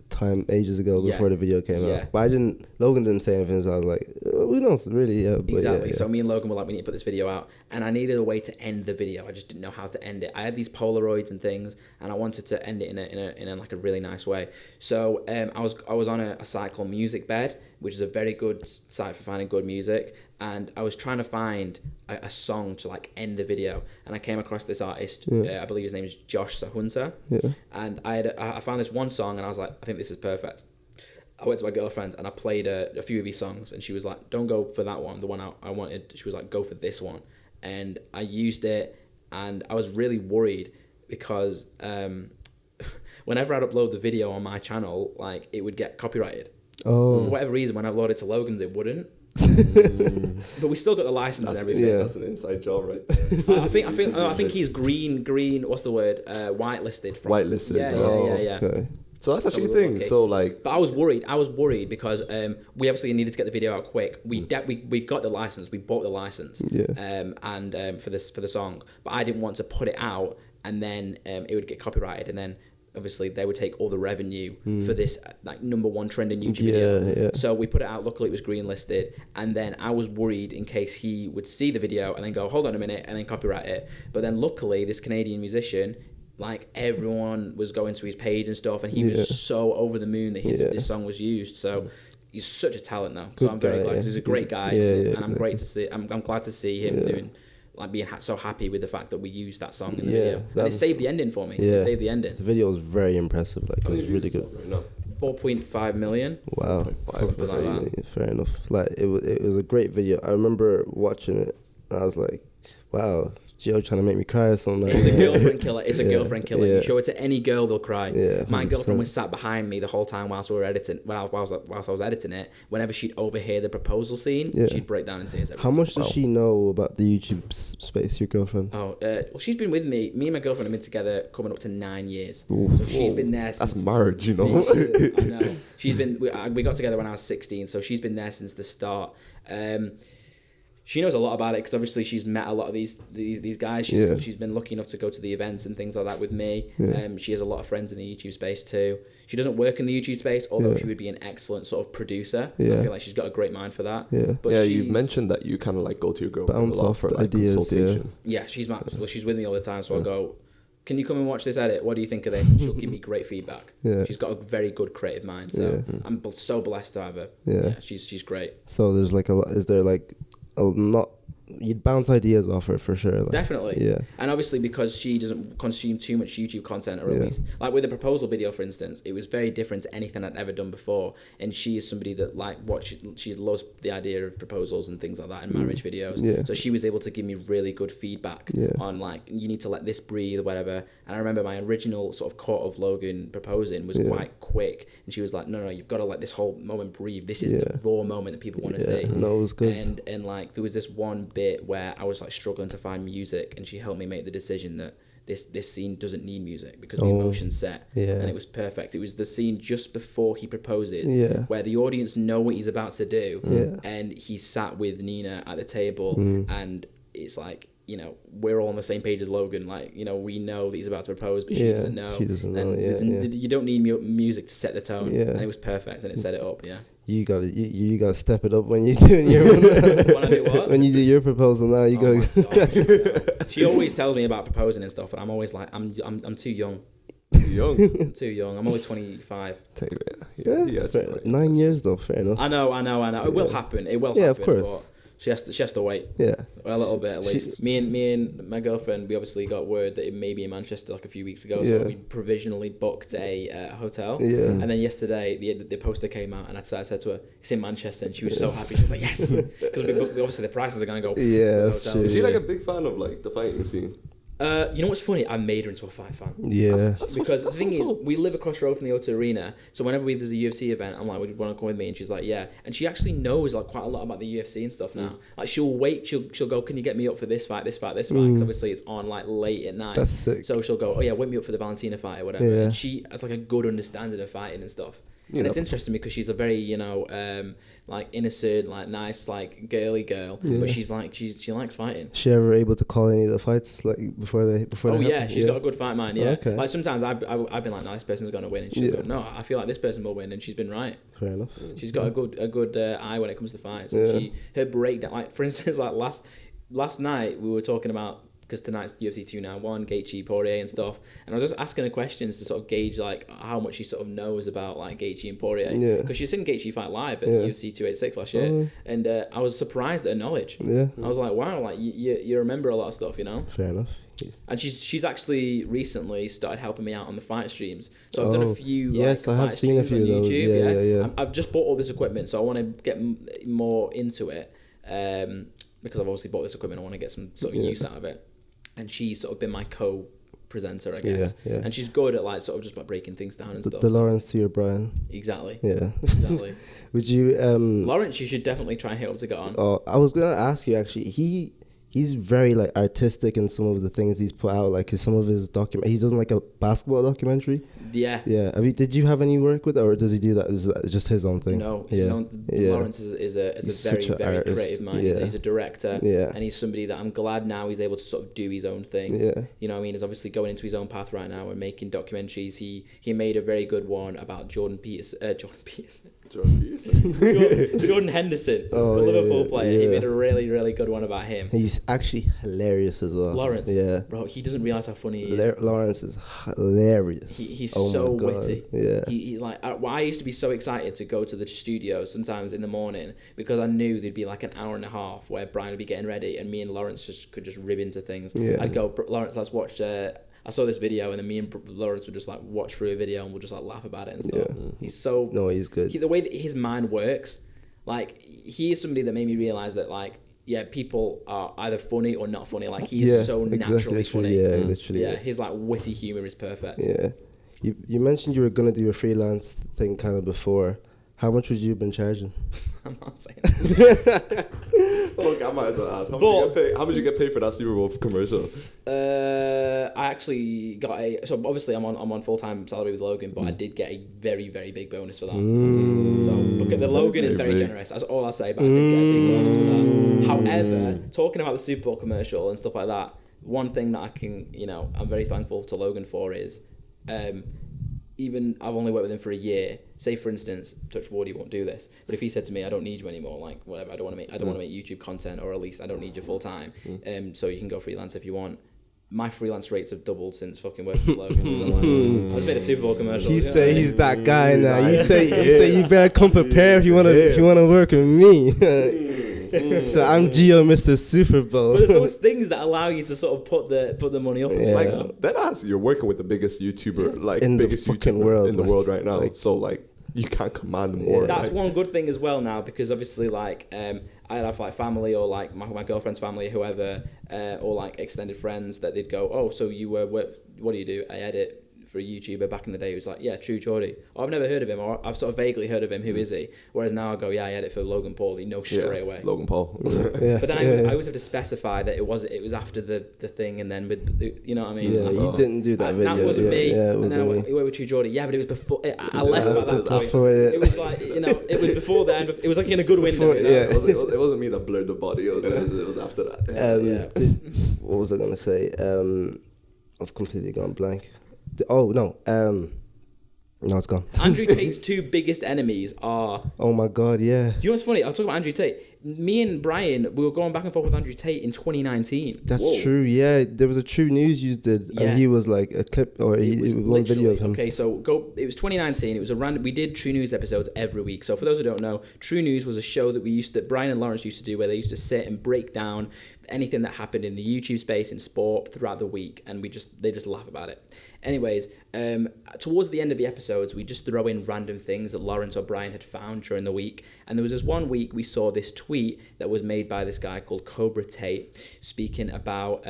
ages ago before the video came out. But Logan didn't say anything, so I was like, who knows, really, yeah. But Exactly. Yeah. So me and Logan were like, we need to put this video out, and I needed a way to end the video. I just didn't know how to end it. I had these Polaroids and things, and I wanted to end it in a like a really nice way. So I was on a site called Music Bed, which is a very good site for finding good music, and I was trying to find a song to like end the video, and I came across this artist. I believe his name is Josh Sahunta, and I found this one song, and I was like, I think this is perfect. I went to my girlfriend and I played a few of his songs, and she was like, don't go for that one, the one I wanted. She was like, go for this one. And I used it, and I was really worried because whenever I'd upload the video on my channel, like it would get copyrighted. For whatever reason, when I uploaded to Logan's, it wouldn't. But we still got the license and everything. Yeah, that's an inside job, right there. I think he's green. What's the word? Whitelisted. Whitelisted. Yeah. Okay. So that's actually a thing. So like, but I was worried because we obviously needed to get the video out quick. We got the license. We bought the license. For the song, but I didn't want to put it out and then it would get copyrighted, and then obviously they would take all the revenue for this like #1 trending YouTube video. So we put it out. Luckily, it was green listed, and then I was worried in case he would see the video and then go, hold on a minute, and then copyright it. But then luckily, this Canadian musician, like everyone was going to his page and stuff, and he was so over the moon that this song was used. So he's such a talent now. So I'm very glad. He's a great guy, and I'm great to see. I'm glad to see him doing, like, being so happy with the fact that we used that song in the video, and it saved the ending for me. It saved the ending. The video was very impressive. Like, it was really good. 4.5 million. Wow, something like that. Fair enough. Like it was a great video. I remember watching it, and I was like, wow. Joe trying to make me cry or something. It's a girlfriend killer. It's a girlfriend killer. Yeah. You show it to any girl, they'll cry. Yeah, my girlfriend was sat behind me the whole time whilst we were editing. Whilst I was editing it, whenever she'd overhear the proposal scene, she'd break down in tears. How much does she know about the YouTube space? Your girlfriend? Oh, well, she's been with me. Me and my girlfriend have been together coming up to 9 years. Ooh. So she's been there since. That's marriage, you know. I know. She's been. We got together when I was 16, so she's been there since the start. She knows a lot about it because obviously she's met a lot of these guys. She's been lucky enough to go to the events and things like that with me. She has a lot of friends in the YouTube space too. She doesn't work in the YouTube space, although she would be an excellent sort of producer. I feel like she's got a great mind for that. But you mentioned that you kind of like go to your girlfriend a lot for like ideas, consultation. She's with me all the time, so I go, can you come and watch this edit? What do you think of this? And she'll give me great feedback. She's got a very good creative mind, so I'm so blessed to have her. She's great. So there's like is there like you'd bounce ideas off her for sure. Like, definitely. And obviously because she doesn't consume too much YouTube content, or at least like with the proposal video, for instance, it was very different to anything I'd ever done before. And she is somebody that like she loves the idea of proposals and things like that in marriage videos. So she was able to give me really good feedback on like, you need to let this breathe or whatever. And I remember my original sort of cut of Logan proposing was quite quick, and she was like, no, you've got to let this whole moment breathe. This is the raw moment that people want to see. No, it was good. And like there was this one bit where I was like struggling to find music, and she helped me make the decision that this scene doesn't need music because the emotion's set, and it was perfect. It was the scene just before he proposes, where the audience know what he's about to do, and he's sat with Nina at the table, and it's like, you know, we're all on the same page as Logan. Like, you know, we know that he's about to propose, but she doesn't know. And you don't need music to set the tone. And it was perfect, and it set it up. You gotta step it up when you're doing your when I do what? When you do your proposal now. You gotta. She always tells me about proposing and stuff, and I'm always like, I'm too young. I'm too young. I'm only 25. 9 years though. Fair enough. I know. It will happen. It will happen. Yeah, of course. She has to wait. A little bit at least. Me and my girlfriend, we obviously got word that it may be in Manchester like a few weeks ago, so we provisionally booked a hotel. And then yesterday the poster came out, and I said to her, it's in Manchester, and she was so happy. She was like, yes, because obviously the prices are gonna go. That's true. Is she like a big fan of like the fighting scene? You know what's funny? I made her into a fight fan. Because the thing is, we live across the road from the O2 Arena, so whenever there's a UFC event, I'm like, would you want to come with me? And she's like, yeah. And she actually knows like quite a lot about the UFC and stuff now. Like she'll go, can you get me up for this fight? Because obviously it's on like late at night. That's sick. So she'll go, oh yeah, whip me up for the Valentina fight or whatever. And she has like a good understanding of fighting and stuff. And it's interesting because she's a very, like innocent, like nice, like girly girl, but she's like she likes fighting. She ever able to call any of the fights like before they Oh yeah, she's got a good fight mind. Yeah, okay. Like sometimes I've been like, no, this person's gonna win, and she's go, no, I feel like this person will win, and she's been right. Fair enough. She's got a good eye when it comes to fights. And her breakdown, like for instance, like last night we were talking about. Because tonight's UFC 291, Gaethje, Poirier and stuff, and I was just asking her questions to sort of gauge like how much she sort of knows about like Gaethje and Poirier. Because she's seen Gaethje fight live at UFC 286 last year, and I was surprised at her knowledge. I was like, wow, like you remember a lot of stuff, Fair enough. And she's actually recently started helping me out on the fight streams. So I've done a few. Yes, I have seen a few of those. YouTube, yeah. I've just bought all this equipment, so I want to get more into it. Because I've obviously bought this equipment, I want to get some sort of use out of it. And she's sort of been my co-presenter, I guess. Yeah. And she's good at like sort of just like breaking things down and stuff. The Lawrence to your Brian. Exactly. Yeah. Exactly. Would you Lawrence, you should definitely try and hit up to get on. Oh, I was gonna ask you actually. He's very like artistic in some of the things he's put out. Like some of his he's done like a basketball documentary. Yeah. Yeah. Did you have any work with it, or does he do that? Is that just his own thing? No, his own. Lawrence is a very creative mind. He's a director. Yeah. And he's somebody that I'm glad now he's able to sort of do his own thing. Yeah. You know what I mean? He's obviously going into his own path right now and making documentaries. He made a very good one about Jordan Henderson, the Liverpool player. Yeah. He made a really, really good one about him. He's actually hilarious as well. Lawrence, yeah, bro, he doesn't realize how funny he is. Lawrence is hilarious. He's so witty. Yeah, he like. I used to be so excited to go to the studio sometimes in the morning because I knew there'd be like an hour and a half where Brian would be getting ready and me and Lawrence could just rib into things. Yeah. I'd go, Lawrence, let's watch. I saw this video and then me and Lawrence would just like watch through a video and we'll just like laugh about it and stuff. Yeah. He's good. The way that his mind works, like he is somebody that made me realize that like people are either funny or not funny. Like he's so naturally funny. Yeah, literally. Yeah, his like witty humor is perfect. Yeah, you mentioned you were gonna do a freelance thing kind of before. How much would you have been charging? I'm not saying that. Look, I might as well ask. How much you get paid for that Superbowl commercial? I actually got so obviously I'm on full-time salary with Logan, but I did get a very, very big bonus for that. So because the Logan is very generous. That's all I say, but I did get a big bonus for that. However, talking about the Super Bowl commercial and stuff like that, one thing that I can, I'm very thankful to Logan for is, even I've only worked with him for a year. Say for instance, touch wood, he won't do this. But if he said to me, "I don't need you anymore," like whatever, I don't want to make YouTube content, or at least I don't need you full time. So you can go freelance if you want. My freelance rates have doubled since fucking working with Logan. I just made a Super Bowl commercial. He's that guy now. You say you better come prepared if you wanna work with me. So I'm Gio, Mr. Super Bowl. But there's those things that allow you to sort of put the money up. Yeah. Like that ass, you're working with the biggest YouTuber, like in biggest the fucking YouTuber world, in the world right now. Like, so like you can't command more. That's one good thing as well now, because obviously like I have like family or like my girlfriend's family, whoever, or like extended friends that they'd go, oh, so you what do you do? I edit for a YouTuber. Back in the day, he was like, yeah, True Geordie. Oh, I've never heard of him, or I've sort of vaguely heard of him. Who is he? Whereas now I go, yeah, I edit for Logan Paul. You know straight away. Logan Paul. But then I always have to specify that it was after the thing, and then with you know what I mean. Yeah, you didn't do that video. That wasn't me. Yeah, it wasn't me. Went with True Geordie. Yeah, but it was before. I left by that point. Before, it was like it was before then. It was like in a good window. It wasn't me that blurred the body. It was after that. What was I gonna say? I've completely gone blank. Oh no, no, it's gone. Andrew Tate's two biggest enemies are. Oh my god, yeah. Do you know what's funny? I'll talk about Andrew Tate. Me and Brian, we were going back and forth with Andrew Tate in 2019. That's true. Yeah, there was a True News you did, and he was like a clip or it was one video of him. Okay, so it was 2019. It was a random. We did True News episodes every week. So for those who don't know, True News was a show that Brian and Lawrence used to do, where they used to sit and break down anything that happened in the YouTube space in sport throughout the week, and they just laugh about it. Anyways, towards the end of the episodes, we just throw in random things that Lawrence or Brian had found during the week. And there was this one week we saw this tweet that was made by this guy called Cobra Tate, speaking about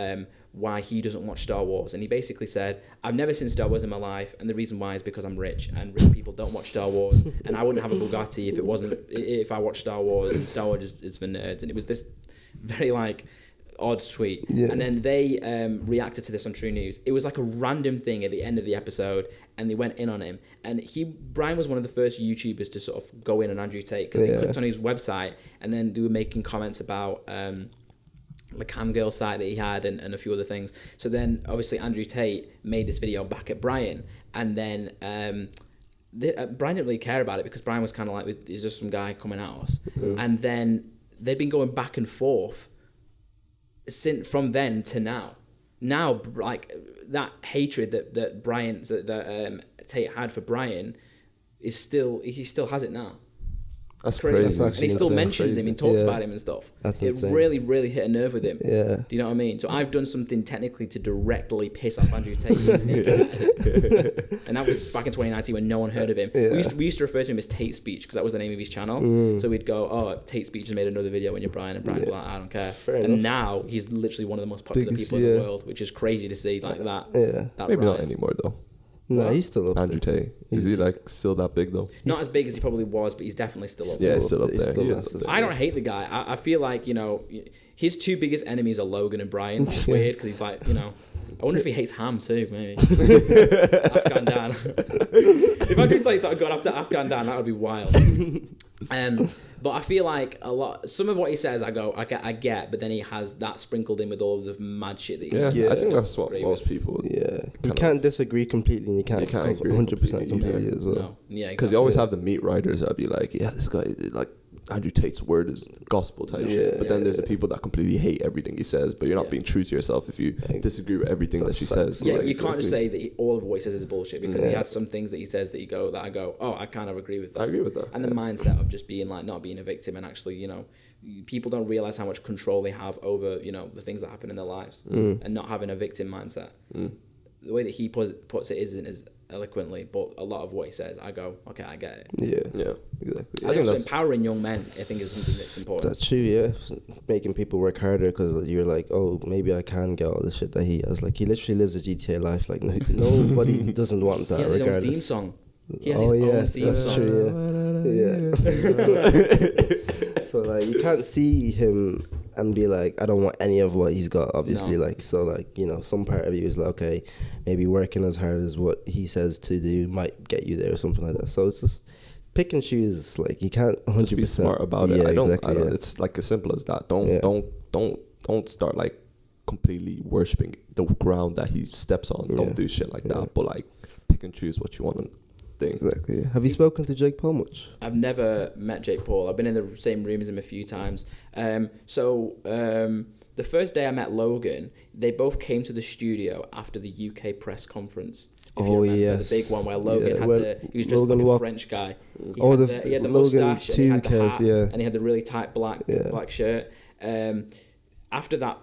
why he doesn't watch Star Wars. And he basically said, I've never seen Star Wars in my life, and the reason why is because I'm rich, and rich people don't watch Star Wars, and I wouldn't have a Bugatti if I watched Star Wars, and Star Wars is for nerds. And it was this very like odd tweet. Yeah. And then they reacted to this on True News. It was like a random thing at the end of the episode, and they went in on him. And Brian was one of the first YouTubers to sort of go in on Andrew Tate, because they clicked on his website, and then they were making comments about the cam girl site that he had and a few other things. So then obviously Andrew Tate made this video back at Brian, and then Brian didn't really care about it, because Brian was kind of like, he's just some guy coming at us. And then they've been going back and forth since from then to now. Now, like, that hatred that Tate had for Brian he still has it now. That's Crazy. crazy. And he still mentions him and talks about him and stuff. That's it insane. really, really hit a nerve with him. Yeah. Do you know what I mean? So I've done something technically to directly piss off Andrew Tate. And that was back in 2019 when no one heard of him. Yeah. We used to refer to him as Tate Speech, because that was the name of his channel. So we'd go, oh, Tate Speech has made another video when you're Brian, and Brian's like, I don't care. And now he's literally one of the most popular people in the world, which is crazy to see like that. Yeah. That Maybe rise. not anymore though. No, he's still up Andrew there. Tate. Is he like still that big though? Not as big as he probably was, but he's definitely still up Yeah, there. he's still up He's there. still He is massive. up there. I don't hate the guy. I feel like, you know, his two biggest enemies are Logan and Brian. It's weird, because he's like, you know, I wonder if he hates ham too, maybe. Afghan Dan. If I just like started going after Afghan Dan, that would be wild. But I feel like some of what he says, I get, but then he has that sprinkled in with all of the mad shit that he's Yeah, Yeah. I think that's what agree most with. people. Yeah. You Kinda- can't disagree completely, and you can't, agree 100% completely completely, as well. No, yeah, Because you always have the meat writers that be like, yeah, this guy, like, Andrew Tate's word is gospel type shit. But then there's the people that completely hate everything he says, but you're not being true to yourself if you disagree with everything that she says. Yeah, Like, you can't just exactly. say that all of what he says is bullshit, because he has some things that he says that I go, oh, I kind of agree with that. I agree with that. And the mindset of just being like, not being a victim, and actually, you know, people don't realize how much control they have over, you know, the things that happen in their lives, and not having a victim mindset. The way that he puts it isn't as eloquently, but a lot of what he says, I go, okay, I get it. Yeah. Yeah. Exactly. I think also empowering young men, I think, is something that's important. That's true, yeah. Making people work harder, because you're like, oh, maybe I can get all the shit that he has. Like, he literally lives a GTA life. Like, nobody doesn't want that, He has his own theme regardless. song. He has his own theme that's song. true, yeah. So, like, you can't see him and be like, I don't want any of what he's got, obviously. No. Like, so, like, you know, some part of you is like, okay, maybe working as hard as what he says to do might get you there or something like that. So it's just pick and choose. Like, you can't 100% Just be smart about it. Yeah, I don't. exactly, yeah. It's like as simple as that. Don't start like completely worshiping the ground that he steps on. Don't do shit like that. But like, pick and choose what you want to think. Exactly. Yeah. Have you spoken to Jake Paul much? I've never met Jake Paul. I've been in the same room as him a few times. The first day I met Logan, they both came to the studio after the UK press conference. If you remember, the big one where Logan he was dressed like a French guy. He had the Logan mustache, and he had the hat, yeah. and he had the really tight black shirt. After that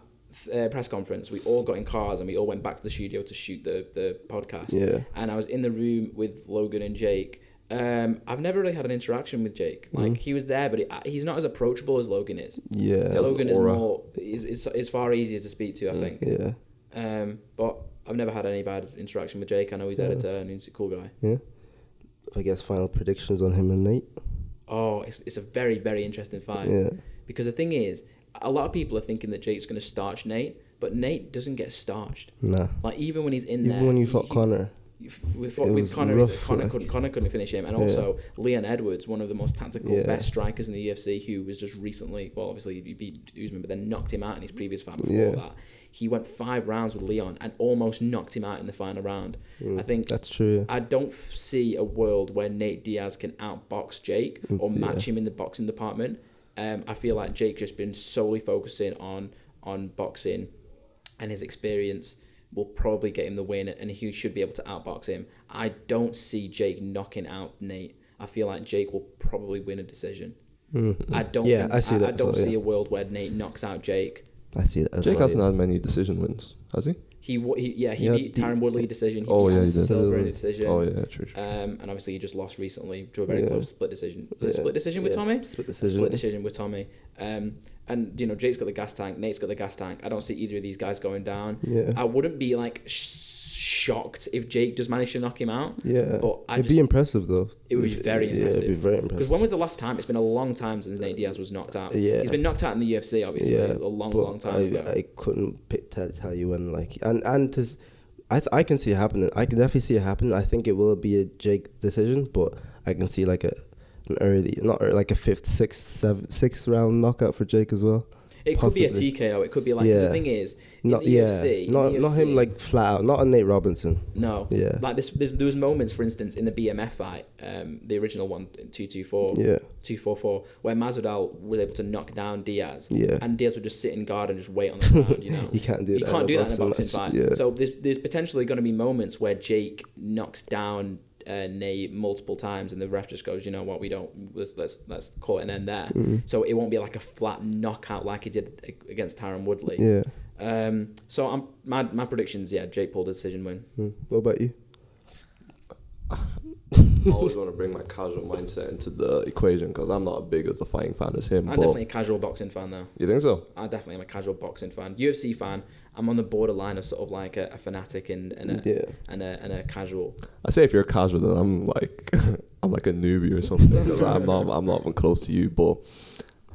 press conference, we all got in cars and we all went back to the studio to shoot the podcast. Yeah. And I was in the room with Logan and Jake. I've never really had an interaction with Jake. Like, he was there, but he's not as approachable as Logan is. Yeah. Logan is more is far easier to speak to, I think. Yeah. But I've never had any bad interaction with Jake. I know he's editor and he's a cool guy. Yeah. I guess final predictions on him and Nate. Oh, it's a very, very interesting fight. Yeah. Because the thing is, a lot of people are thinking that Jake's going to starch Nate, but Nate doesn't get starched. Nah. Like, even when he's in there. Even when you fought Connor. With was Connor, rough, Connor couldn't finish him, and also Leon Edwards, one of the most tactical, best strikers in the UFC, who was just recently, well, obviously he beat Usman, but then knocked him out in his previous fight before that. He went 5 rounds with Leon and almost knocked him out in the final round. I think that's true. I don't see a world where Nate Diaz can outbox Jake or match him in the boxing department. I feel like Jake just been solely focusing on boxing, and his experience will probably get him the win, and he should be able to outbox him. I don't see Jake knocking out Nate. I feel like Jake will probably win a decision. I don't. I don't see a world where Nate knocks out Jake. I see that as Jake well. hasn't had many decision wins, has he? He beat Tyron Woodley decision. He he did. Silver in a decision. Oh yeah, true. And obviously he just lost recently to a very close split decision. Was it split decision with Tommy? Split decision. Split decision with Tommy. And you know, Jake's got the gas tank. Nate's got the gas tank. I don't see either of these guys going down. Yeah. I wouldn't be like shocked if Jake does manage to knock him out. Yeah, but it'd be impressive though. It would be very impressive. Yeah, it'd be very Because impressive. when was the last time? It's been a long time since Nate Diaz was knocked out. Yeah, he's been knocked out in the UFC, obviously, a long time ago. I couldn't tell you when, like, and to, I can see it happening. I can definitely see it happening. I think it will be a Jake decision, but I can see like an early, not early, like a 5th, 6th, 6th round knockout for Jake as well. It Possibly. could be a TKO. It could be like, 'cause the thing is, not UFC, not him like flat out, not a Nate Robinson. No, yeah, like there was moments, for instance, in the BMF fight, the original one, 224, 244, where Masvidal was able to knock down Diaz, and Diaz would just sit in guard and just wait on the ground. You know, you can't do that. You can't do that in a boxing fight. Yeah. So there's potentially going to be moments where Jake knocks down Nate multiple times, and the ref just goes, you know what, we don't, let's call it an end there. So it won't be like a flat knockout like he did against Tyron Woodley. Yeah. So my predictions, Jake Paul decision win. What about you? I always want to bring my casual mindset into the equation because I'm not as big of a fighting fan as him. I'm definitely a casual boxing fan though. You think so? I definitely am a casual boxing fan. UFC fan. I'm on the borderline of sort of like a fanatic and a casual. I say if you're casual, then I'm like I'm like a newbie or something. I'm not even close to you. But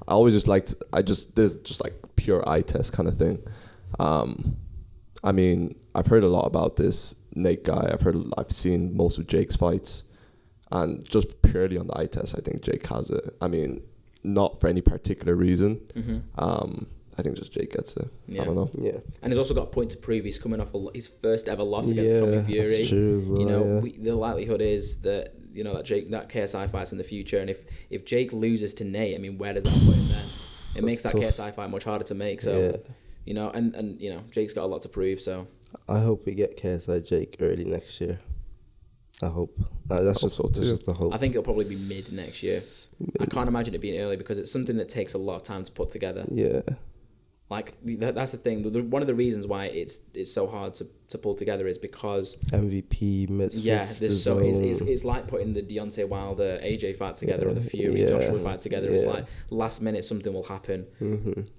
I always just there's just like pure eye test kind of thing. I mean, I've heard a lot about this Nate guy. I've seen most of Jake's fights, and just purely on the eye test, I think Jake has it. I mean, not for any particular reason. I think just Jake gets it. Yeah. I don't know. Yeah. And he's also got a point to prove. He's coming off his first ever loss against Tommy Fury. That's true as well, you know, the likelihood is that, you know, that KSI fight's in the future. And if Jake loses to Nate, I mean, where does that put him then? It makes that KSI fight much harder to make. So, you know, and you know, Jake's got a lot to prove. So I hope we get KSI Jake early next year. I hope. That's just a hope. I think it'll probably be mid next year. I can't imagine it being early because it's something that takes a lot of time to put together. Yeah. Like that's the thing. One of the reasons why it's so hard to pull together is because MVP misfits. Yeah, it's like putting the Deontay Wilder AJ fight together or the Fury Joshua fight together. It's like last minute something will happen.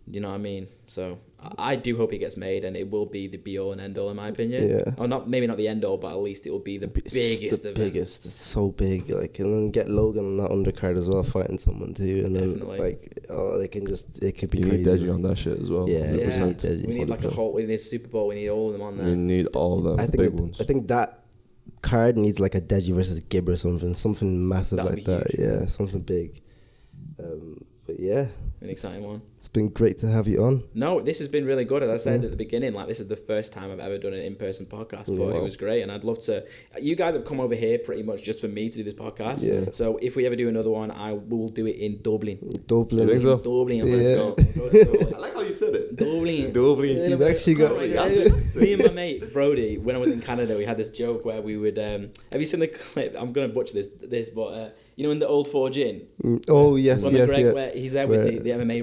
You know what I mean? So I do hope it gets made, and it will be the be all and end all in my opinion. Yeah. Or maybe not the end all, but at least it will be the biggest. The biggest. It's so big. Like, and then get Logan on that undercard as well, fighting someone too, and then it could be. You need Deji on that shit as well. Yeah, we need like a 100%. whole. We need Superbowl. We need all of them on there. We need all of them. I think that card needs like a Deji versus Gibb or something massive like that. Huge. Yeah, something big. But yeah, an exciting one. It's been great to have you on. No, this has been really good. As I said at the beginning, like this is the first time I've ever done an in-person podcast, but it was great, and I'd love to. You guys have come over here pretty much just for me to do this podcast. Yeah. So if we ever do another one, I will do it in Dublin. You think so? Dublin. I like how you said it. Dublin. You've actually got. Me and my mate Brody, when I was in Canada, we had this joke where we would. Have you seen the clip? I'm gonna butcher this, but you know, in the Old Forge Inn. Oh yes, where he's there with the MMA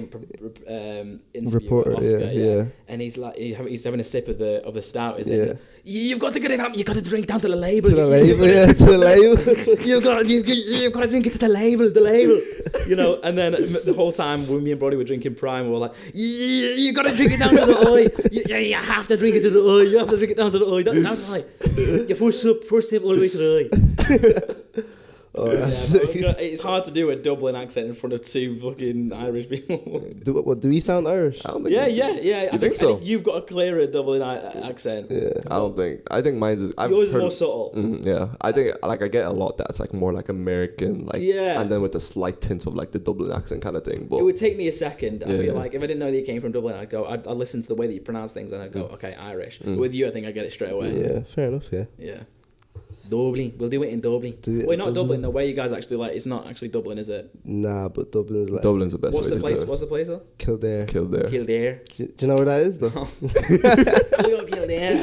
interviewer reporter, Oscar, and he's like he's having a sip of the stout. Is it? You've got to get it up. You got to drink down to the label. To the label. You've got to drink it to the label. You know. And then the whole time when me and Brody were drinking Prime, we were like, you got to drink it down to the oi. You have to drink it to the oi. You have to drink it down to the oi. That's right. Your first sip all the way to the oi. Oh, it's hard to do a Dublin accent in front of two fucking Irish people. Do we sound Irish? Yeah. You think so? I think you've got a clearer Dublin accent. Yeah. I think mine's is. Yours is more subtle. Yeah, I think I get a lot that's like more like American, like and then with the slight tints of like the Dublin accent kind of thing. But it would take me a second. I feel like if I didn't know that you came from Dublin, I'd listen to the way that you pronounce things and I'd go, okay, Irish. But with you, I think I get it straight away. Yeah, fair enough. Yeah. Dublin. We'll do it in Dublin. Wait, not Dublin. The way you guys actually like, it's not actually Dublin, is it? Nah, but Dublin's like. Dublin's the best What's way the place? to do it. What's the place? Though? Kildare. Do you know where that is though? We go Kildare.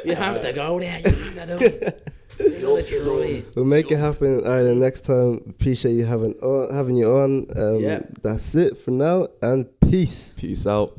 You have to go there. You have to do it. We'll make it happen. All right, next time. Appreciate you having you on. That's it for now, and peace. Peace out.